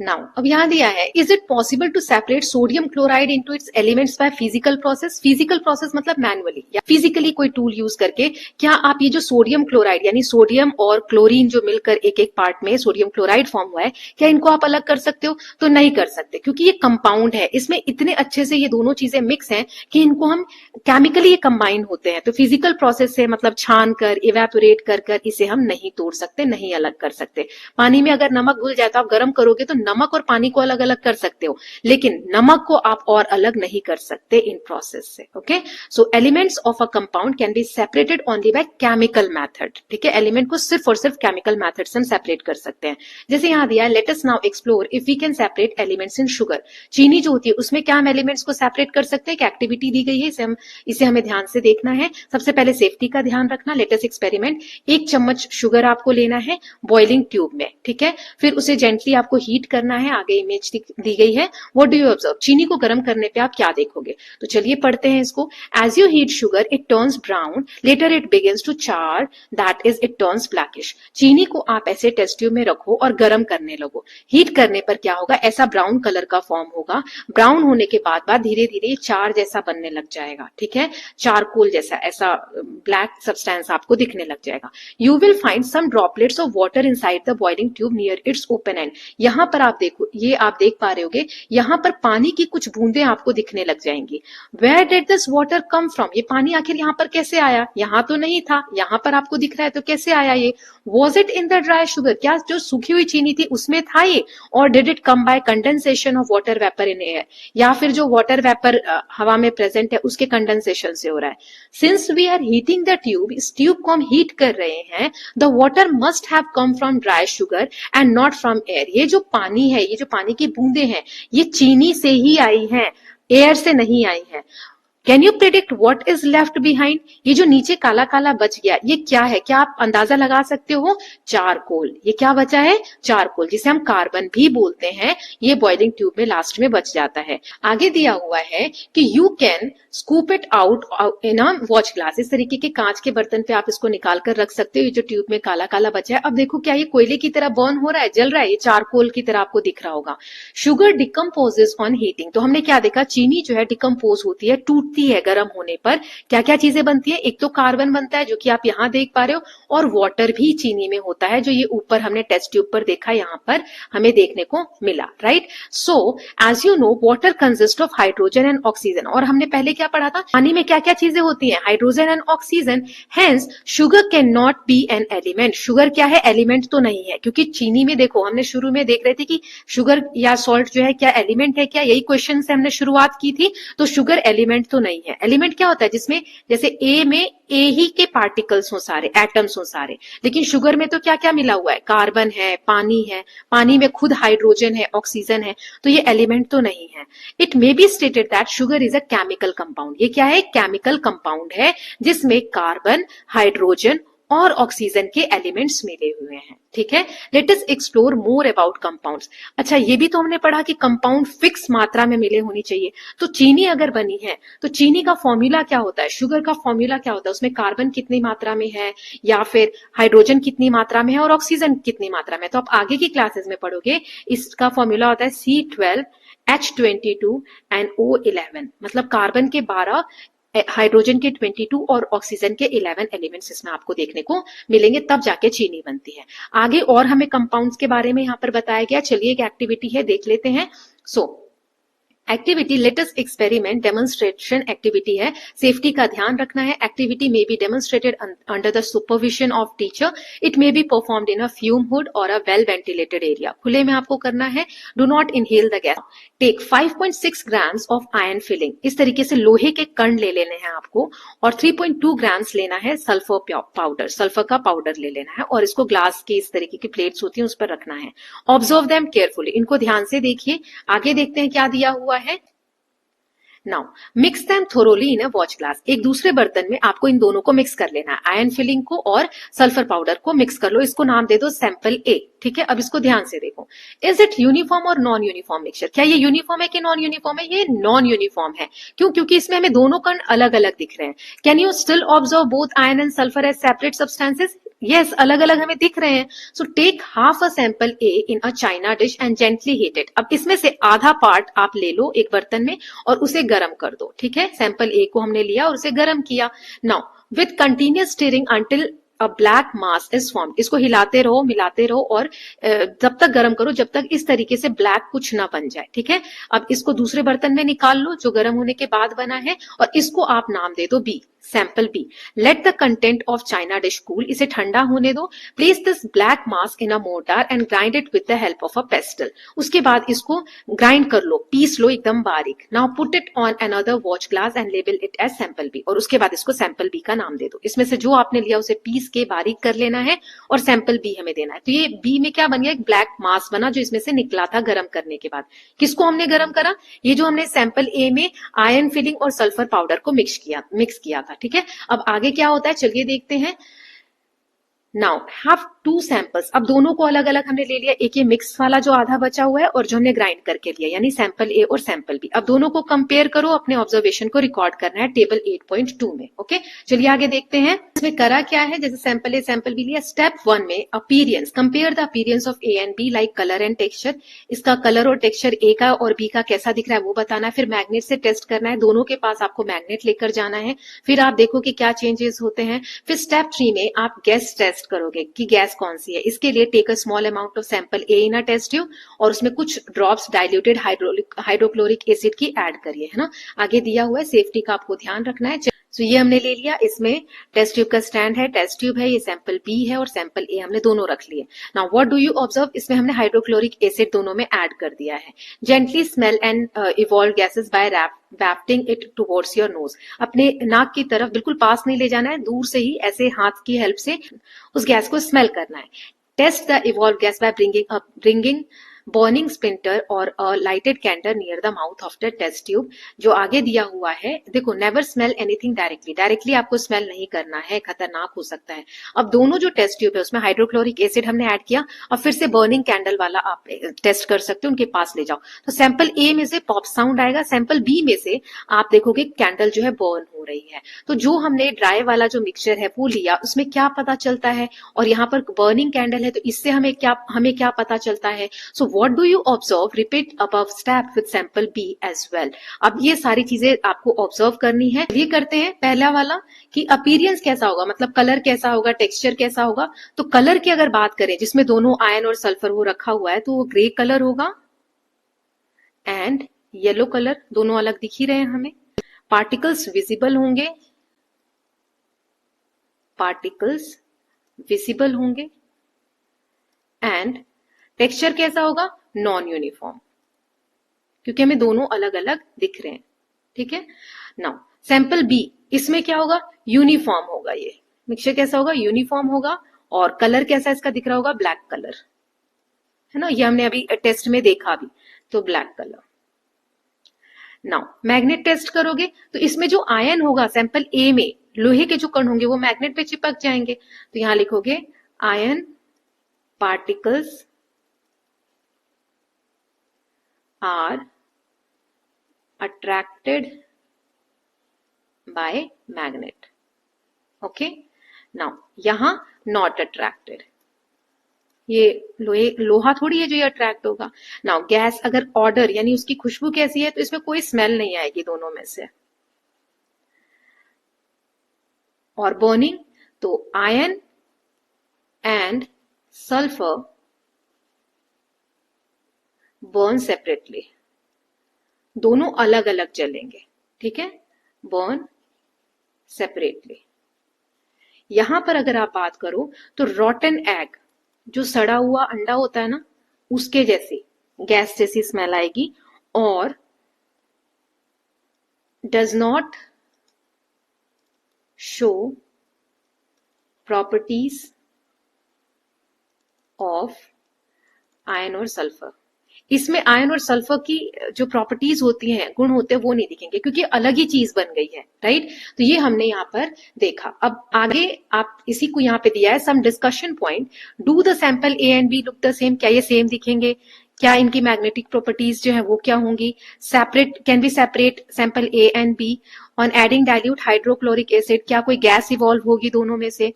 नाउ अब यहाँ दिया है, is it possible to separate sodium chloride into its elements by physical process? Physical process मतलब मैनुअली या फिजिकली कोई टूल यूज करके क्या आप ये जो सोडियम क्लोराइड यानी सोडियम और क्लोरीन जो मिलकर एक एक पार्ट में सोडियम क्लोराइड फॉर्म हुआ है, क्या इनको आप अलग कर सकते हो? तो नहीं कर सकते, क्योंकि ये कंपाउंड है, इसमें इतने अच्छे से ये दोनों चीजें मिक्स हैं कि इनको हम केमिकली ये कंबाइन होते हैं। तो फिजिकल प्रोसेस से मतलब छान कर इवेपोरेट कर कर इसे हम नहीं तोड़ सकते, नहीं अलग कर सकते। पानी में अगर नमक घुल जाए तो आप गर्म करोगे तो नमक और पानी को अलग अलग कर सकते हो, लेकिन नमक को आप और अलग नहीं कर सकते इन प्रोसेस से। Okay, so elements of a compound can be separated only by chemical method. ठीक है, एलिमेंट को सिर्फ और सिर्फ केमिकल मेथड से हम सेपरेट कर सकते हैं। जैसे यहाँ दिया है, let us now explore if we can separate elements in sugar. चीनी जो होती है उसमें क्या हम एलिमेंट्स को सेपरेट कर सकते हैं? एक एक्टिविटी दी गई है, इसे हमें ध्यान से देखना है। सबसे पहले सेफ्टी का ध्यान रखना। लेट अस एक्सपेरिमेंट, 1 चम्मच शुगर आपको लेना है बॉइलिंग ट्यूब में। ठीक है, फिर उसे जेंटली आपको हीट करना है। आगे इमेज दी गई है, व्हाट डू यू ऑब्जर्व? चीनी को गर्म करने पे आप क्या देखोगे? तो चलिए पढ़ते हैं इसको। As you heat sugar it turns brown, later it begins to char, that is it turns blackish. चीनी को आप ऐसे टेस्ट ट्यूब में रखो और गर्म करने लगो। हीट करने पर क्या होगा? ऐसा ब्राउन कलर का फॉर्म होगा। ब्राउन होने के बाद धीरे धीरे चार जैसा बनने लग जाएगा। ठीक है, चारकोल जैसा ऐसा ब्लैक सब्सटेंस आपको दिखने लग जाएगा। You will find some droplets of water inside the boiling tube near its open end. यहां पर आप देखो, ये आप देख पा रहे होगे, यहां पर पानी की कुछ बूंदें आपको दिखने लग जाएंगी। Where did this water come from? ये पानी आखिर यहां पर कैसे आया? यहां तो नहीं था, यहां पर आपको दिख रहा है, तो कैसे आया ये? Was it in the dry sugar? क्या जो सूखी हुई चीनी थी उसमें था ये? और did it come by condensation of water vapour in air? या फिर जो वाटर वेपर हवा में प्रेजेंट है उसके कंडेंसेशन से हो रहा है? Since we are heating the tube, इस ट्यूब को हम हीट कर रहे हैं, the water must have come from dry sugar and not from air. ये जो पानी है, ये जो पानी की बूंदें हैं, ये चीनी से ही आई हैं, एयर से नहीं आई हैं। Can you predict what is left behind? ये जो नीचे काला काला बच गया, ये क्या है? क्या आप अंदाजा लगा सकते हो? चारकोल। ये क्या बचा है? चारकोल, जिसे हम कार्बन भी बोलते हैं। ये बॉइलिंग ट्यूब में लास्ट में बच जाता है। आगे दिया हुआ है कि you can scoop it out in a watch glass. इस तरीके के कांच के बर्तन पे आप इसको निकाल कर रख सकते हो। ये जो ट्यूब में काला काला बचा है, अब देखो क्या ये कोयले की तरह बर्न हो रहा है, जल रहा है? ये चारकोल की तरह आपको दिख रहा होगा। Sugar decomposes on heating. तो हमने क्या देखा? चीनी जो है डिकम्पोज होती है, टूटती है गर्म होने पर। क्या क्या चीजें बनती है? एक तो कार्बन बनता है जो कि आप यहां देख पा रहे हो, और वाटर भी चीनी में होता है, जो ये ऊपर हमने टेस्ट ट्यूब पर देखा, यहां पर हमें देखने को मिला। Right, so as you know water consist of hydrogen and oxygen. और हमने पहले क्या पढ़ा था? पानी में क्या क्या चीजें होती हैं? Hydrogen and oxygen. Hence sugar cane not B an element. Sugar क्या है? एलिमेंट तो नहीं है, क्योंकि चीनी में देखो, हमने शुरू में देख रहे थे कि शुगर या सॉल्ट जो है क्या एलिमेंट है क्या? यही क्वेश्चन से हमने शुरुआत की थी। तो शुगर एलिमेंट तो नहीं है। एलिमेंट क्या होता है? जिसमें जैसे ए में ए ही के पार्टिकल्स हो सारे, एटम्स हो सारे। लेकिन शुगर में तो क्या क्या मिला हुआ है? कार्बन है, पानी है, पानी में खुद हाइड्रोजन है, ऑक्सीजन है, तो ये एलिमेंट तो नहीं है। It may be stated that sugar is a chemical compound. ये क्या है? केमिकल कंपाउंड है, जिसमें कार्बन, हाइड्रोजन और ऑक्सीजन के एलिमेंट्स मिले हुए हैं। ठीक है, let us explore more about compounds. अच्छा, ये भी तो हमने पढ़ा कि कंपाउंड फिक्स मात्रा में मिले होनी चाहिए। तो चीनी अगर बनी है तो चीनी का फॉर्मूला क्या होता है? शुगर का फॉर्मूला क्या होता है? उसमें कार्बन कितनी मात्रा में है, या फिर हाइड्रोजन कितनी मात्रा में है, और ऑक्सीजन कितनी मात्रा में? तो आप आगे की क्लासेस में पढ़ोगे, इसका फॉर्मूला होता है C12 H22 एंड O11। मतलब कार्बन के 12, हाइड्रोजन के 22 और ऑक्सीजन के 11 एलिमेंट्स इसमें आपको देखने को मिलेंगे, तब जाके चीनी बनती है। आगे और हमें कंपाउंड्स के बारे में यहाँ पर बताया गया। चलिए एक एक्टिविटी है, देख लेते हैं। Activity let us experiment, demonstration activity है। सेफ्टी का ध्यान रखना है। Activity may be demonstrated under the supervision of teacher. It may be performed in a fume hood और अ वेल वेंटिलेटेड एरिया। खुले में आपको करना है। Do not inhale the gas. Take 5.6 grams of iron filing. इस तरीके से लोहे के कण ले लेने हैं आपको, और 3.2 ग्राम्स लेना है सल्फर पाउडर, सल्फर का पाउडर ले लेना है, और इसको ग्लास की इस तरीके की प्लेट्स होती है उस पर रखना है। Observe them carefully. इनको ध्यान से देखिए। आगे देखते हैं क्या दिया हुआ है। Now mix them thoroughly in a watch glass. एक दूसरे बर्तन में आपको इन दोनों को मिक्स कर लेना है, आयरन फिलिंग को और सल्फर पाउडर को मिक्स कर लो। इसको नाम दे दो सैंपल ए। ठीक है, अब इसको ध्यान से देखो। इज इट यूनिफॉर्म और नॉन यूनिफॉर्म मिक्सचर? क्या ये यूनिफॉर्म है कि नॉन यूनिफॉर्म है? ये नॉन यूनिफॉर्म है। क्यों? क्योंकि इसमें हमें दोनों कण अलग अलग दिख रहे हैं। Can you still observe both iron and sulphur as separate substances? Yes, अलग अलग हमें दिख रहे हैं। So take half a sample A in a china dish and gently heat it. अब इसमें से आधा पार्ट आप ले लो एक बर्तन में और उसे गर्म कर दो, ठीक है। सैंपल ए को हमने लिया और उसे गर्म किया। Now with continuous steering until a black mass is form. इसको हिलाते रहो, मिलाते रहो और जब तक गर्म करो जब तक इस तरीके से ब्लैक कुछ ना बन जाए, ठीक है। अब इसको दूसरे बर्तन में निकाल लो जो गर्म होने के बाद बना है और इसको आप नाम दे दो B, sample B. Let the content of china dish cool. इसे ठंडा होने दो। Place this black mass in a mortar and grind it with the help of a pestle. उसके बाद इसको ग्राइंड कर लो, पीस लो एकदम बारीक। Now put it on another watch glass and label it as sample B. और उसके बाद इसको सैंपल बी का नाम दे दो। इसमें से जो आपने लिया उसे पीस के बारीक कर लेना है और सैंपल बी हमें देना है। तो ये बी में क्या बन गया, एक ब्लैक मास बना जो इसमें से निकला था गर्म करने के बाद। किसको हमने गर्म करा, ये जो हमने सैंपल ए में आयरन फिलिंग और सल्फर पाउडर को मिक्स किया था, ठीक है। अब आगे क्या होता है चलिए देखते हैं। Now have two samples. अब दोनों को अलग अलग हमने ले लिया, एक ये मिक्स वाला जो आधा बचा हुआ है और जो हमने ग्राइंड करके लिया, यानी सैंपल ए और सैंपल बी। अब दोनों को कंपेयर करो, अपने ऑब्जर्वेशन को रिकॉर्ड करना है टेबल 8.2 में। ओके, चलिए आगे देखते हैं इसमें करा क्या है। जैसे सैंपल ए सैंपल बी लिया, स्टेप 1 में appearance, compare the appearance of A and be like colour and texture. इसका कलर और टेक्सचर ए का और बी का कैसा दिख रहा है वो बताना है। फिर मैग्नेट से टेस्ट करना है, दोनों के पास आपको मैग्नेट लेकर जाना है। फिर आप देखो कि क्या चेंजेस होते हैं। फिर स्टेप 3 में आप गैस टेस्ट करोगे कि गैस कौन सी है। इसके लिए take a small amount of sample A in a test tube और उसमें कुछ ड्रॉप्स डाइल्यूटेड हाइड्रोक्लोरिक एसिड की ऐड करिए, है ना। आगे दिया हुआ है, सेफ्टी का आपको ध्यान रखना है। तो ये हमने ले लिया, इसमें टेस्ट ट्यूब का स्टैंड है, टेस्ट ट्यूब है, ये सैंपल बी है और सैंपल ए हमने दोनों रख लिए। Now what do you observe, इसमें हमने हाइड्रोक्लोरिक एसिड दोनों में ऐड कर दिया है। Gently smell and evolve gases by wafting it towards your nose. अपने नाक की तरफ बिल्कुल पास नहीं ले जाना है, दूर से ही ऐसे हाथ की हेल्प से उस गैस को स्मेल करना है। Test the evolve gas by bringing burning splinter or a lighted candle near the mouth of the test tube. जो आगे दिया हुआ है देखो, नेवर स्मेल एनीथिंग डायरेक्टली आपको स्मेल नहीं करना है, खतरनाक हो सकता है। अब दोनों जो टेस्ट ट्यूब है उसमें हाइड्रोक्लोरिक एसिड हमने ऐड किया और फिर से बर्निंग कैंडल वाला आप टेस्ट कर सकते हो, उनके पास ले जाओ। तो सैंपल ए में से पॉप साउंड आएगा, सैंपल बी में से आप देखोगे कैंडल जो है बर्न हो रही है। तो जो हमने ड्राई वाला जो मिक्सचर है वो लिया, उसमें क्या पता चलता है, और यहाँ पर बर्निंग कैंडल है तो इससे हमें क्या पता चलता है। सो what do you observe? Repeat above step with sample B as well. अब ये सारी चीजें आपको ऑब्जर्व करनी है। ये करते हैं पहला वाला कि अपीयरेंस कैसा होगा, मतलब कलर कैसा होगा, टेक्सचर कैसा होगा। तो कलर की अगर बात करें, जिसमें दोनों आयन और सल्फर वो रखा हुआ है, तो वो ग्रे कलर होगा एंड येलो कलर, दोनों अलग दिख ही रहे हैं हमें। पार्टिकल्स विजिबल होंगे एंड टेक्सचर कैसा होगा, नॉन यूनिफॉर्म, क्योंकि हमें दोनों अलग अलग दिख रहे हैं, ठीक है। नाउ सैंपल बी, इसमें क्या होगा, यूनिफॉर्म होगा। ये मिक्सचर कैसा होगा, यूनिफॉर्म होगा। और कलर कैसा इसका दिख रहा होगा, ब्लैक कलर, है ना। ये हमने अभी टेस्ट में देखा भी, तो black colour. Now magnet test करोगे तो इसमें जो आयन होगा सैंपल ए में, लोहे के जो कण होंगे वो मैग्नेट पे चिपक जाएंगे। तो यहां लिखोगे ion particles are attracted by magnet. Okay, now यहां not attracted, ये लोहा थोड़ी है जो ये अट्रैक्ट होगा। नाउ गैस अगर ऑर्डर यानी उसकी खुशबू कैसी है, तो इसमें कोई स्मेल नहीं आएगी दोनों में से। और बर्निंग, तो ion and sulphur burn separately, दोनों अलग अलग जलेंगे, ठीक है, बर्न सेपरेटली। यहां पर अगर आप बात करो तो रॉटन एग, जो सड़ा हुआ अंडा होता है ना, उसके जैसी गैस जैसी स्मेल आएगी। और does not show properties of ion और सल्फर। इसमें आयन और सल्फर की जो प्रॉपर्टीज होती हैं, गुण होते हैं, वो नहीं दिखेंगे क्योंकि अलग ही चीज बन गई है, राइट। तो ये हमने यहाँ पर देखा। अब आगे आप इसी को यहाँ पे दिया है some discussion point. Do the sample A and B look the same, क्या ये सेम दिखेंगे, क्या इनकी मैग्नेटिक प्रॉपर्टीज जो है वो क्या होंगी। Separate, can be separate sample A and be on adding dilute hydrochloric acid, क्या कोई गैस इवॉल्व होगी दोनों में से।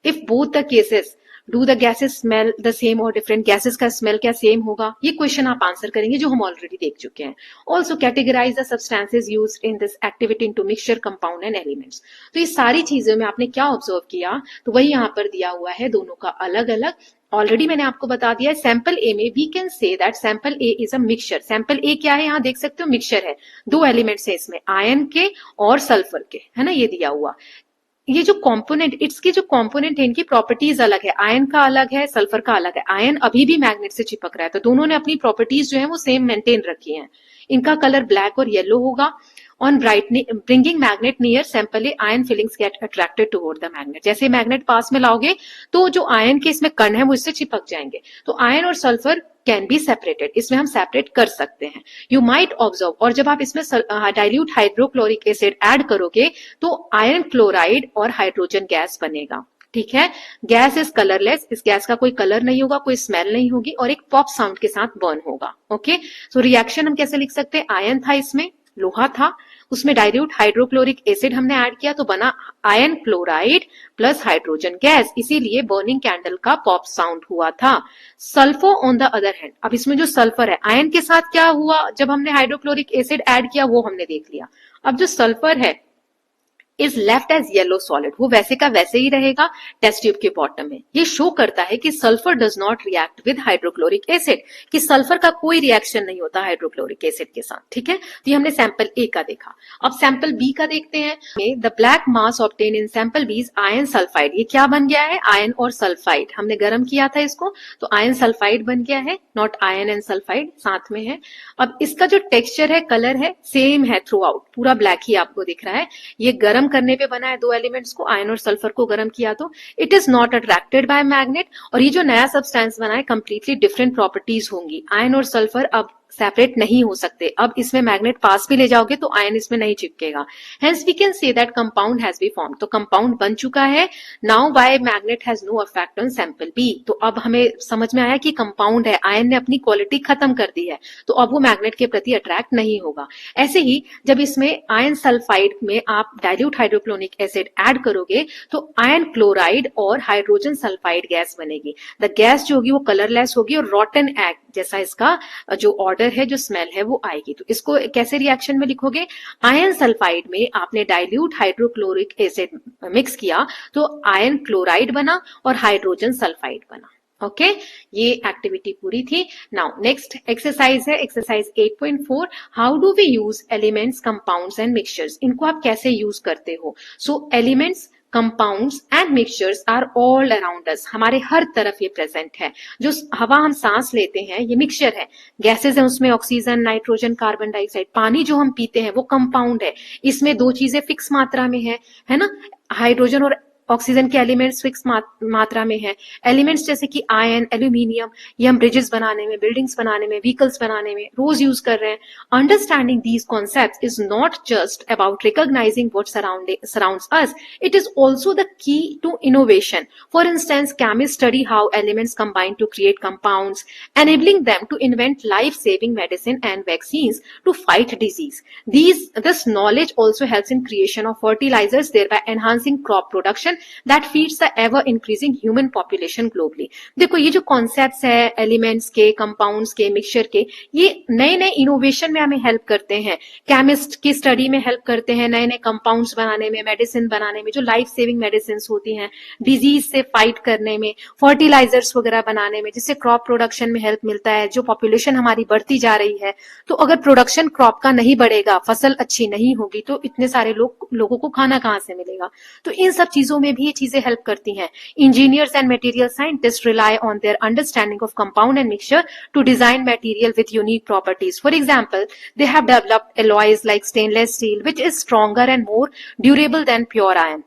If both the cases do the gases smell the same और डिफरेंट, गैसेस का स्मेल क्या सेम होगा, ये क्वेश्चन आप आंसर करेंगे जो हम ऑलरेडी देख चुके हैं। Also categorise the substances used in this activity into mixture, compound and elements. तो ये सारी चीजों में आपने क्या ऑब्जर्व किया, तो वही यहाँ पर दिया हुआ है, दोनों का अलग अलग। ऑलरेडी मैंने आपको बता दिया है, सैंपल ए में we can say that sample A is a mixture. Sample A क्या है, यहाँ देख सकते हो मिक्सचर है, दो एलिमेंट्स है इसमें, आयन के और सल्फर के, है ना, ये दिया हुआ। ये जो कंपोनेंट, इसके जो कंपोनेंट है इनकी प्रॉपर्टीज अलग है, आयन का अलग है, सल्फर का अलग है। आयन अभी भी मैग्नेट से चिपक रहा है, तो दोनों ने अपनी प्रॉपर्टीज जो है वो सेम मेंटेन रखी है। इनका कलर ब्लैक और येलो होगा। On bringing magnet near sample A, ion feelings get attracted toward the magnet. जैसे मैग्नेट पास में लाओगे तो जो आयन के इसमें कण है वो इससे चिपक जाएंगे। तो आयन और सल्फर कैन बी सेपरेटेड, इसमें हम सेपरेट कर सकते हैं। यू माइट ऑब्जर्व, और जब आप इसमें डाइल्यूट हाइड्रोक्लोरिक एसिड ऐड करोगे तो आयरन क्लोराइड और हाइड्रोजन गैस बनेगा। ठीक है, गैस इज कलरलेस, इस गैस का कोई कलर नहीं होगा, कोई स्मेल नहीं होगी और एक पॉप साउंड के साथ बर्न होगा। ओके, सो रिएक्शन हम कैसे लिख सकते हैं, आयन था इसमें, लोहा था, उसमें डाइल्यूट हाइड्रोक्लोरिक एसिड हमने ऐड किया तो बना ion chloride plus hydrogen gas, इसीलिए बर्निंग कैंडल का पॉप साउंड हुआ था। Sulphur on the other hand, अब इसमें जो सल्फर है, आयन के साथ क्या हुआ जब हमने हाइड्रोक्लोरिक एसिड ऐड किया वो हमने देख लिया। अब जो सल्फर है is left as yellow solid, वो वैसे का वैसे ही रहेगा टेस्ट ट्यूब के बॉटम में। ये शो करता है कि sulphur does not react with hydrochloric acid, कि सल्फर का कोई रिएक्शन नहीं होता हाइड्रोक्लोरिक एसिड के साथ। ठीक है, तो ये हमने सैंपल ए का देखा। अब सैंपल बी का देखते हैं। The black mass obtain in sample B is iron sulphide, ये क्या बन गया है, आयन और सल्फाइड, हमने गर्म किया था इसको तो आयन सल्फाइड बन गया है, नॉट आयन एंड सल्फाइड साथ में है। अब इसका जो टेक्सचर है, कलर है, सेम है थ्रू आउट, पूरा ब्लैक ही आपको दिख रहा है। ये गर्म करने पे बना है, दो एलिमेंट्स को, आयन और सल्फर को गर्म किया तो it is not attracted by magnet. और ये जो नया सब्सटेंस बना है कंप्लीटली डिफरेंट प्रॉपर्टीज होंगी, आयन और सल्फर अब सेपरेट नहीं हो सकते। अब इसमें मैग्नेट पास भी ले जाओगे तो आयन इसमें नहीं चिपकेगा। Hence we can say that compound has be form, तो कंपाउंड बन चुका है। Now by magnet has no effect on sample B, तो अब हमें समझ में आया कि कंपाउंड है, आयन ने अपनी क्वालिटी खत्म कर दी है तो अब वो मैग्नेट के प्रति अट्रैक्ट नहीं होगा। ऐसे ही जब इसमें आयन सल्फाइड में आप डाइल्यूट हाइड्रोक्लोरिक एसिड ऐड करोगे तो आयन क्लोराइड और हाइड्रोजन सल्फाइड गैस बनेगी। द गैस जो होगी वो कलरलेस होगी और रॉटन एग जैसा इसका जो ऑर्डर है, जो स्मेल है वो आएगी। तो इसको कैसे रिएक्शन में लिखोगे, आयन सल्फाइड में आपने डाइल्यूट हाइड्रोक्लोरिक एसिड मिक्स किया तो आयन क्लोराइड बना और हाइड्रोजन सल्फाइड बना। ओके, ये एक्टिविटी पूरी थी। नाउ नेक्स्ट एक्सरसाइज है exercise 8.4, how do we use elements, compounds and mixtures, इनको आप कैसे यूज करते हो। So elements, compounds and mixtures are all around us, हमारे हर तरफ ये प्रेजेंट है। जो हवा हम सांस लेते हैं ये मिक्सचर है, गैसेस है उसमें ऑक्सीजन, नाइट्रोजन, कार्बन डाइऑक्साइड। पानी जो हम पीते हैं वो कंपाउंड है, इसमें दो चीजें फिक्स मात्रा में है ना, हाइड्रोजन और ऑक्सीजन के एलिमेंट्स फिक्स मात्रा में है। एलिमेंट्स जैसे कि आयन, एल्यूमिनियम, ये हम ब्रिजेस बनाने में, बिल्डिंग्स बनाने में, व्हीकल्स बनाने में रोज यूज कर रहे हैं। Understanding these concepts is not just about recognizing what surrounds us, it is also the key to innovation. For instance, chemist study how elements combine to create compounds, enabling them to invent life-saving medicine and vaccines to fight disease. This knowledge also helps in creation of fertilizers, thereby enhancing crop production that feeds the ever increasing human population globally. देखो ये जो कॉन्सेप्ट्स है एलिमेंट्स के, कंपाउंड्स के, मिक्सचर के, ये नए नए इनोवेशन में हमें हेल्प करते हैं, केमिस्ट की स्टडी में हेल्प करते हैं, नए नए कंपाउंड्स बनाने में, मेडिसिन बनाने में, जो लाइफ सेविंग मेडिसिन होती हैं, डिजीज से फाइट करने में, फर्टिलाइजर्स वगैरह बनाने में, जिससे क्रॉप प्रोडक्शन में हेल्प मिलता है। जो पॉपुलेशन हमारी बढ़ती जा रही है तो अगर प्रोडक्शन क्रॉप का नहीं बढ़ेगा, फसल अच्छी नहीं होगी तो इतने सारे लोगों को खाना कहाँ से मिलेगा। तो इन सब चीजों में भी ये चीजें हेल्प करती हैं। Engineers and material scientist rely on their understanding of compound and mixture to design material with unique properties. For example, they have developed alloys like stainless steel which is stronger and more durable than pure iron.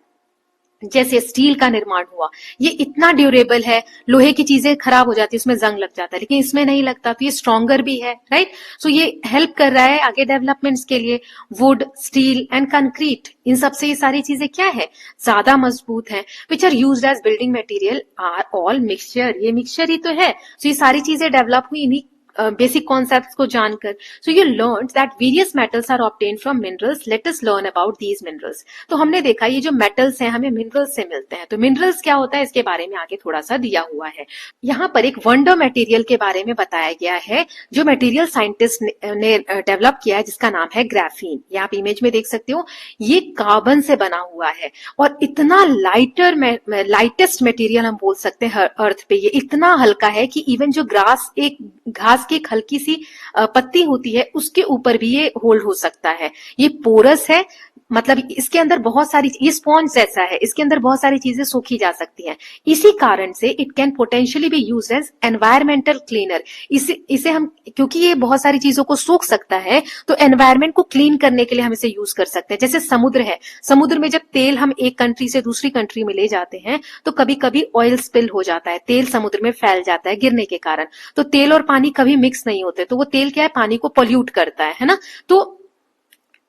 जैसे स्टील का निर्माण हुआ, ये इतना ड्यूरेबल है, लोहे की चीजें खराब हो जाती है, उसमें जंग लग जाता है, लेकिन इसमें नहीं लगता, तो ये स्ट्रॉन्गर भी है, राइट। सो ये हेल्प कर रहा है आगे डेवलपमेंट्स के लिए। वुड, स्टील एंड कंक्रीट, इन सबसे ये सारी चीजें क्या है, ज्यादा मजबूत है। Which are used as building material are all mixture, ये मिक्सचर ही तो है। सो ये सारी चीजें डेवलप हुई इन्हीं बेसिक कॉन्सेप्ट्स को जानकर। So you learn that various metals are obtained from minerals, let us learn about these minerals. तो हमने देखा ये जो मेटल्स हैं हमें मिनरल्स से मिलते हैं, तो मिनरल्स क्या होता है इसके बारे में आगे थोड़ा सा दिया हुआ है। यहाँ पर एक वंडर मटेरियल के बारे में बताया गया है जो मटेरियल साइंटिस्ट ने डेवलप किया है, जिसका नाम है ग्राफीन। ये आप इमेज में देख सकते हो, ये कार्बन से बना हुआ है और इतना लाइटेस्ट मटेरियल हम बोल सकते हैं अर्थ पे। ये इतना हल्का है कि इवन जो घास की एक हल्की सी पत्ती होती है उसके ऊपर भी ये होल्ड हो सकता है। ये पोरस है, मतलब इसके अंदर बहुत सारी, ये स्पॉन्ज जैसा है, इसके अंदर बहुत सारी चीजें सोखी जा सकती हैं। इसी कारण से it can potentially be used as environmental cleaner. इसे हम, क्योंकि ये बहुत सारी चीजों को सोख सकता है, तो एनवायरमेंट को क्लीन करने के लिए हम इसे यूज कर सकते हैं। जैसे समुद्र है, समुद्र में जब तेल हम एक कंट्री से दूसरी कंट्री में ले जाते हैं तो कभी कभी ऑयल स्पिल हो जाता है, तेल समुद्र में फैल जाता है गिरने के कारण। तो तेल और पानी कभी मिक्स नहीं होते, तो वो तेल क्या है, पानी को पोल्यूट करता है ना। तो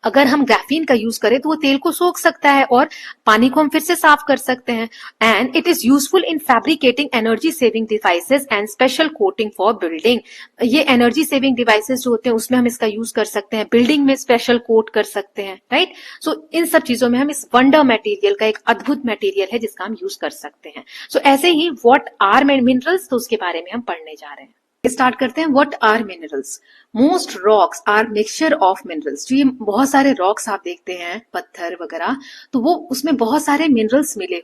अगर हम ग्राफीन का यूज करें तो वो तेल को सोख सकता है और पानी को हम फिर से साफ कर सकते हैं। And it is useful in fabricating energy saving devices and special coating for building. ये एनर्जी सेविंग डिवाइसेस जो होते हैं उसमें हम इसका यूज कर सकते हैं, बिल्डिंग में स्पेशल कोट कर सकते हैं, राइट। सो इन सब चीजों में हम इस वंडर मटेरियल का, एक अद्भुत मटेरियल है जिसका हम यूज कर सकते हैं। सो ऐसे ही व्हाट आर मिनरल्स, तो उसके बारे में हम पढ़ने जा रहे हैं। स्टार्ट करते हैं। What are minerals? Most rocks are mixture of minerals. जो ये बहुत सारे रॉक्स आप देखते हैं, पत्थर वगैरह, तो वो उसमें बहुत सारे मिनरल्स मिले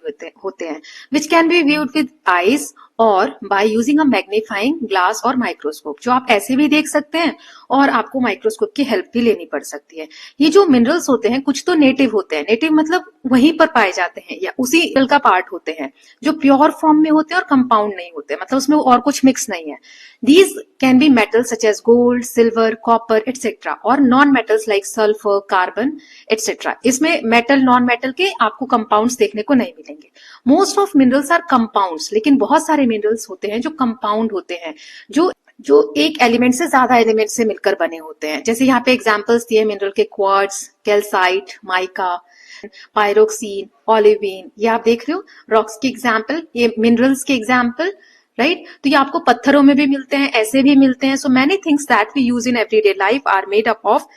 होते हैं which can be viewed with eyes or by using a magnifying glass or microscope. जो आप ऐसे भी देख सकते हैं और आपको माइक्रोस्कोप की हेल्प भी लेनी पड़ सकती है। ये जो मिनरल्स होते हैं कुछ तो नेटिव होते हैं, नेटिव मतलब वहीं पर पाए जाते हैं या उसी मिनरल का पार्ट होते हैं, जो प्योर फॉर्म में होते हैं और कंपाउंड नहीं होते, मतलब उसमें और कुछ मिक्स नहीं है। These can be metals such as gold, silver, copper, etc. और non metals like sulphur, carbon, etc. इसमें मेटल, नॉन मेटल के आपको कंपाउंड्स देखने को नहीं मिलेंगे। Most of minerals are compounds, लेकिन बहुत सारे मिनरल्स होते हैं जो कंपाउंड होते हैं, जो एक एलिमेंट से ज्यादा एलिमेंट से मिलकर बने होते हैं। जैसे यहाँ पे एग्जांपल्स दिए मिनरल के, क्वार्ट्ज, कैल्साइट, माइका, पायरोक्सीन, ओलिवीन। ये आप देख रहे हो रॉक्स के एग्जाम्पल, ये मिनरल्स के एग्जाम्पल, राइट। तो ये आपको पत्थरों में भी मिलते हैं, ऐसे भी मिलते हैं। So many things that we use in everyday life are made up of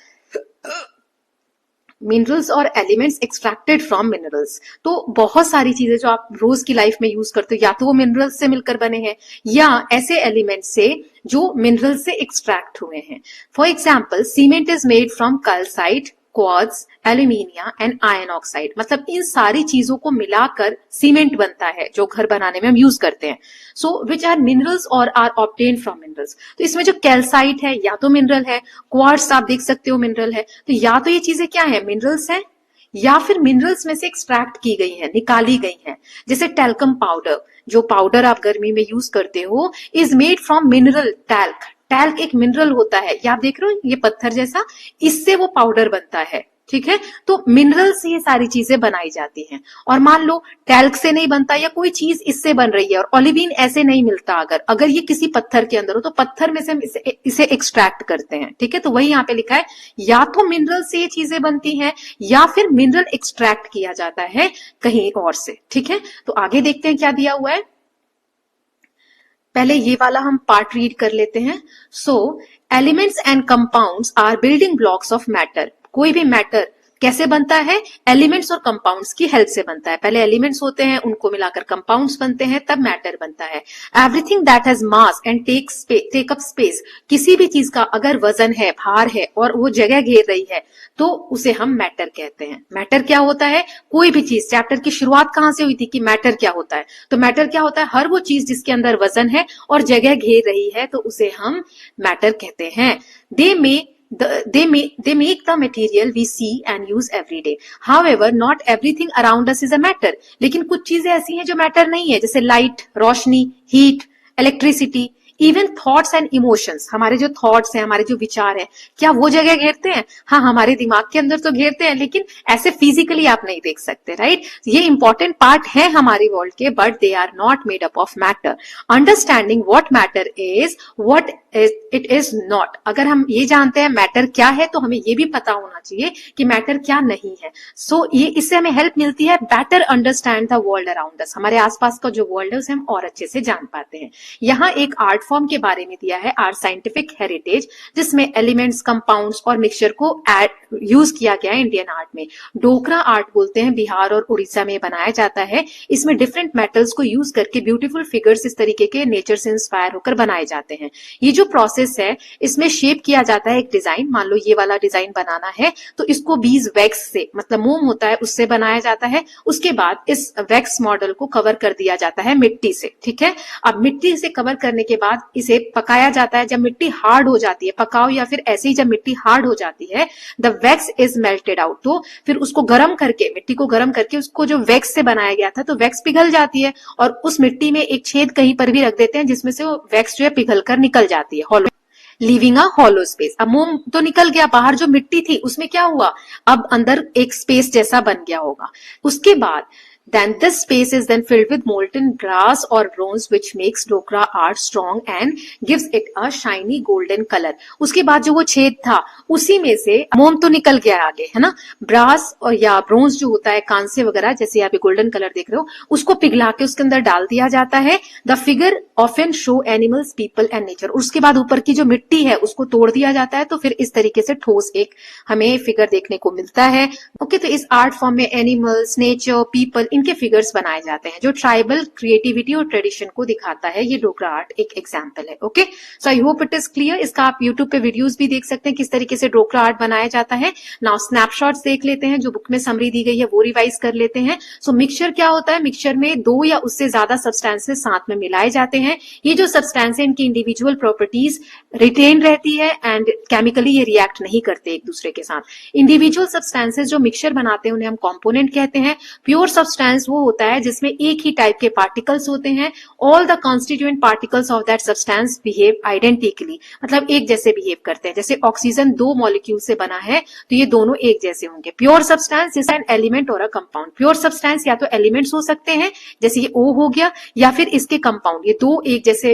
minerals और एलिमेंट्स एक्सट्रैक्टेड फ्रॉम मिनरल्स। तो बहुत सारी चीजें जो आप रोज की लाइफ में यूज करते हो, या तो वो मिनरल्स से मिलकर बने हैं या ऐसे एलिमेंट्स से जो मिनरल्स से एक्सट्रैक्ट हुए हैं। For example, cement is made from calcite, quartz, alumina and iron oxide. मतलब इन सारी चीजों को मिलाकर सीमेंट बनता है जो घर बनाने में हम यूज करते हैं। सो विच आर मिनरल्स और आर ऑब्टेन्ड फ्रॉम मिनरल्स। तो इसमें जो कैल्साइट है या तो मिनरल है, क्वार्ट्ज आप देख सकते हो मिनरल है। तो या तो ये चीजें क्या है, मिनरल्स है, या फिर मिनरल्स में से एक्सट्रैक्ट की गई है, निकाली गई है। जैसे टैल्कम पाउडर, जो पाउडर आप गर्मी में यूज करते हो, is made from mineral talc. Talc एक मिनरल होता है, ये आप देख रहे हो ये पत्थर जैसा, इससे वो पाउडर बनता है, ठीक है। तो मिनरल से ये सारी चीजें बनाई जाती हैं। और मान लो टैल्क से नहीं बनता या कोई चीज इससे बन रही है और ओलिवीन ऐसे नहीं मिलता, अगर ये किसी पत्थर के अंदर हो तो पत्थर में से हम इसे एक्सट्रैक्ट करते हैं, ठीक है। तो वही यहाँ पे लिखा है, या तो मिनरल से ये चीजें बनती हैं या फिर मिनरल एक्सट्रैक्ट किया जाता है कहीं और से, ठीक है। तो आगे देखते हैं क्या दिया हुआ है। पहले ये वाला हम पार्ट रीड कर लेते हैं। So elements and compounds are building blocks of matter. कोई भी मैटर कैसे बनता है, एलिमेंट्स और कंपाउंड्स की हेल्प से बनता है। पहले एलिमेंट्स होते हैं, उनको मिलाकर कंपाउंड्स बनते हैं, तब मैटर बनता है। Everything that has mass and take up space. किसी भी चीज का अगर वजन है, भार है और वो जगह घेर रही है तो उसे हम मैटर कहते हैं। मैटर क्या होता है, कोई भी चीज, चैप्टर की शुरुआत कहां से हुई थी कि मैटर क्या होता है, तो मैटर क्या होता है, हर वो चीज जिसके अंदर वजन है और जगह घेर रही है तो उसे हम मैटर कहते हैं। They make the material we see and use every day. However, not everything around us is a matter. लेकिन कुछ चीजें ऐसी हैं जो मैटर नहीं है, जैसे light, Roshni, heat, electricity, even thoughts and emotions. हमारे जो थॉट्स हैं, हमारे जो विचार हैं, क्या वो जगह घेरते हैं? हाँ, हमारे दिमाग के अंदर तो घेरते हैं, लेकिन ऐसे फिजिकली आप नहीं देख सकते, राइट। ये इंपॉर्टेंट पार्ट है हमारी वर्ल्ड के, but they are not made up of matter. Understanding what matter is, what it is not. अगर हम ये जानते हैं मैटर क्या है तो हमें ये भी पता होना चाहिए कि मैटर क्या नहीं है। सो ये इससे हमें हेल्प मिलती है better understand the world around us. हमारे आसपास का जो वर्ल्ड है उसे हम और अच्छे से जान पाते हैं। यहाँ एक आर्ट फॉर्म के बारे में दिया है, आर साइंटिफिक हेरिटेज, जिसमें एलिमेंट्स, कंपाउंड्स और मिक्सचर को यूज किया गया है इंडियन आर्ट में। डोकरा आर्ट बोलते हैं, बिहार और उड़ीसा में बनाया जाता है। इसमें डिफरेंट मेटल्स को यूज करके ब्यूटीफुल फिगर्स इस तरीके के नेचर से इंस्पायर होकर बनाए जाते हैं। ये जो प्रोसेस है, इसमें शेप किया जाता है एक डिजाइन। मान लो ये वाला डिजाइन बनाना है तो इसको बीज वैक्स से, मतलब मोम होता है उससे बनाया जाता है। उसके बाद इस वैक्स मॉडल को कवर कर दिया जाता है मिट्टी से। ठीक है, अब मिट्टी से कवर करने के बाद इसे पकाया जाता है। जब मिट्टी हार्ड हो जाती है, पकाओ या फिर ऐसे ही जब मिट्टी हार्ड हो जाती है, the wax is melted out. तो फिर उसको गर्म करके, मिट्टी को गर्म करके, उसको जो वैक्स से बनाया गया था तो वैक्स पिघल जाती है और उस मिट्टी में एक छेद कहीं पर भी रख देते हैं जिसमें से वो वैक्स जो है पिघल कर निकल जाती है, hollow, living a hollow space. अब मोम तो निकल गया बाहर, जो मिट्टी थी उसमें क्या हुआ, अब अंदर एक स्पेस जैसा बन गया होगा। उसके बाद then this space is then filled with molten brass or bronze which makes Dokra art strong and gives it a shiny golden color। उसके बाद जो वो छेद था उसी में से मोम तो निकल गया आगे, है ना, ब्रास और या ब्रोंज जो होता है, कांसे वगैरह, जैसे यहाँ पे गोल्डन कलर देख रहे हो, उसको पिघला के उसके अंदर डाल दिया जाता है। The figure often show animals, people and nature. उसके बाद ऊपर की जो मिट्टी है उसको तोड़ दिया जाता है तो फिर इस तरीके से ठोस एक हमें फिगर देखने को मिलता है। ओके, तो इस आर्ट फॉर्म में एनिमल्स, नेचर, पीपल, इनके फिगर्स बनाए जाते हैं जो ट्राइबल क्रिएटिविटी और ट्रेडिशन को दिखाता है। ये डोगरा आर्ट एक एग्जांपल है। Okay, so I hope it is clear. इसका आप यूट्यूब पे वीडियोस भी देख सकते हैं किस तरीके से डोगरा आर्ट बनाया जाता है। नाउ स्नैपशॉट्स देख लेते हैं, जो बुक में समरी दी गई है वो रिवाइज कर लेते हैं। सो मिक्सचर क्या होता है, मिक्सचर में दो या उससे ज्यादा सब्सटेंसेस साथ में मिलाए जाते हैं। ये जो सब्सटेंस है इनकी इंडिविजुअल प्रॉपर्टीज रिटेन रहती है एंड केमिकली ये रिएक्ट नहीं करते एक दूसरे के साथ। इंडिविजुअल सब्सटेंसेस जो मिक्सचर बनाते हैं उन्हें हम कंपोनेंट कहते हैं। प्योर सब्सटेंस वो होता है जिसमें एक ही टाइप के पार्टिकल्स होते हैं। All the constituent particles of that substance behave identically, मतलब एक जैसे बिहेव करते हैं। जैसे ऑक्सीजन दो मॉलिक्यूल से बना है तो ये दोनों एक जैसे होंगे। Pure substance is an element और अ कंपाउंड। प्योर सब्सटेंस या तो एलिमेंट्स हो सकते हैं, जैसे ये O हो गया, या फिर इसके कंपाउंड, ये दो एक जैसे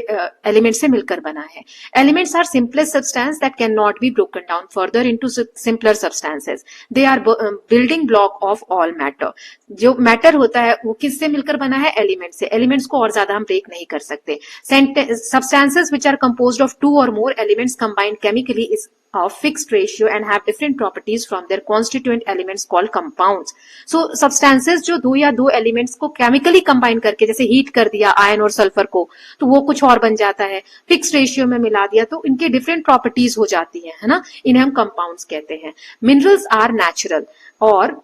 एलिमेंट से मिलकर बना है। Elements are simplest substance that can not be broken down further into simpler substances. They are building block of all matter. जो मैटर होता है वो किससे मिलकर बना है, एलिमेंट से। एलिमेंट्स को और ज्यादा हम ब्रेक नहीं कर सकते। Substances which are composed of two or more elements combined chemically is of fixed ratio and have different properties from their constituent elements called compounds। so substances जो दो या दो elements को chemically combine करके, जैसे heat कर दिया आयन और सल्फर को तो वो कुछ और बन जाता है, fixed ratio में मिला दिया तो इनके different properties हो जाती है ना, इन्हें हम compounds कहते हैं। minerals are natural और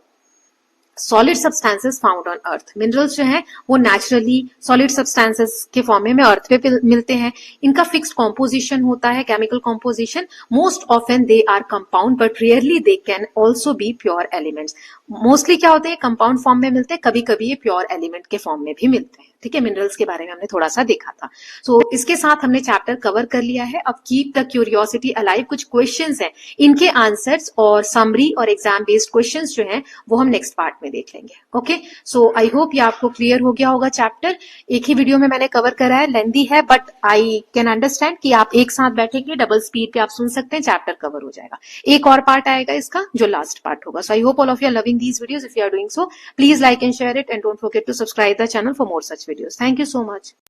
solid substances found on earth. Minerals जो हैं वो नेचुरली सॉलिड सब्सटेंसेस के फॉर्म में अर्थ पे मिलते हैं। इनका फिक्स्ड कॉम्पोजिशन होता है, chemical composition. Most often they are compound but rarely they can also be pure elements. Mostly क्या होते हैं, कंपाउंड फॉर्म में मिलते हैं, कभी कभी ये प्योर एलिमेंट के फॉर्म में भी मिलते हैं। ठीक है, मिनरल्स के बारे में हमने थोड़ा सा देखा था। सो इसके साथ हमने चैप्टर कवर कर लिया है। अब कीप द क्यूरियोसिटी अलाइव, कुछ क्वेश्चंस हैं, इनके आंसर्स और समरी और एग्जाम बेस्ड क्वेश्चंस जो हैं वो हम नेक्स्ट पार्ट में देख लेंगे। ओके, सो आई होप ये आपको क्लियर हो गया होगा चैप्टर। एक ही वीडियो में मैंने कवर करा है, लेंदी है बट आई कैन अंडरस्टैंड कि आप एक साथ बैठेंगे, डबल स्पीड पे आप सुन सकते हैं, चैप्टर कवर हो जाएगा। एक और पार्ट आएगा इसका जो लास्ट पार्ट होगा। So I hope all of you are loving these videos. If you are doing so, please like and share it and don't forget to subscribe the channel for more such videos. Thank you so much.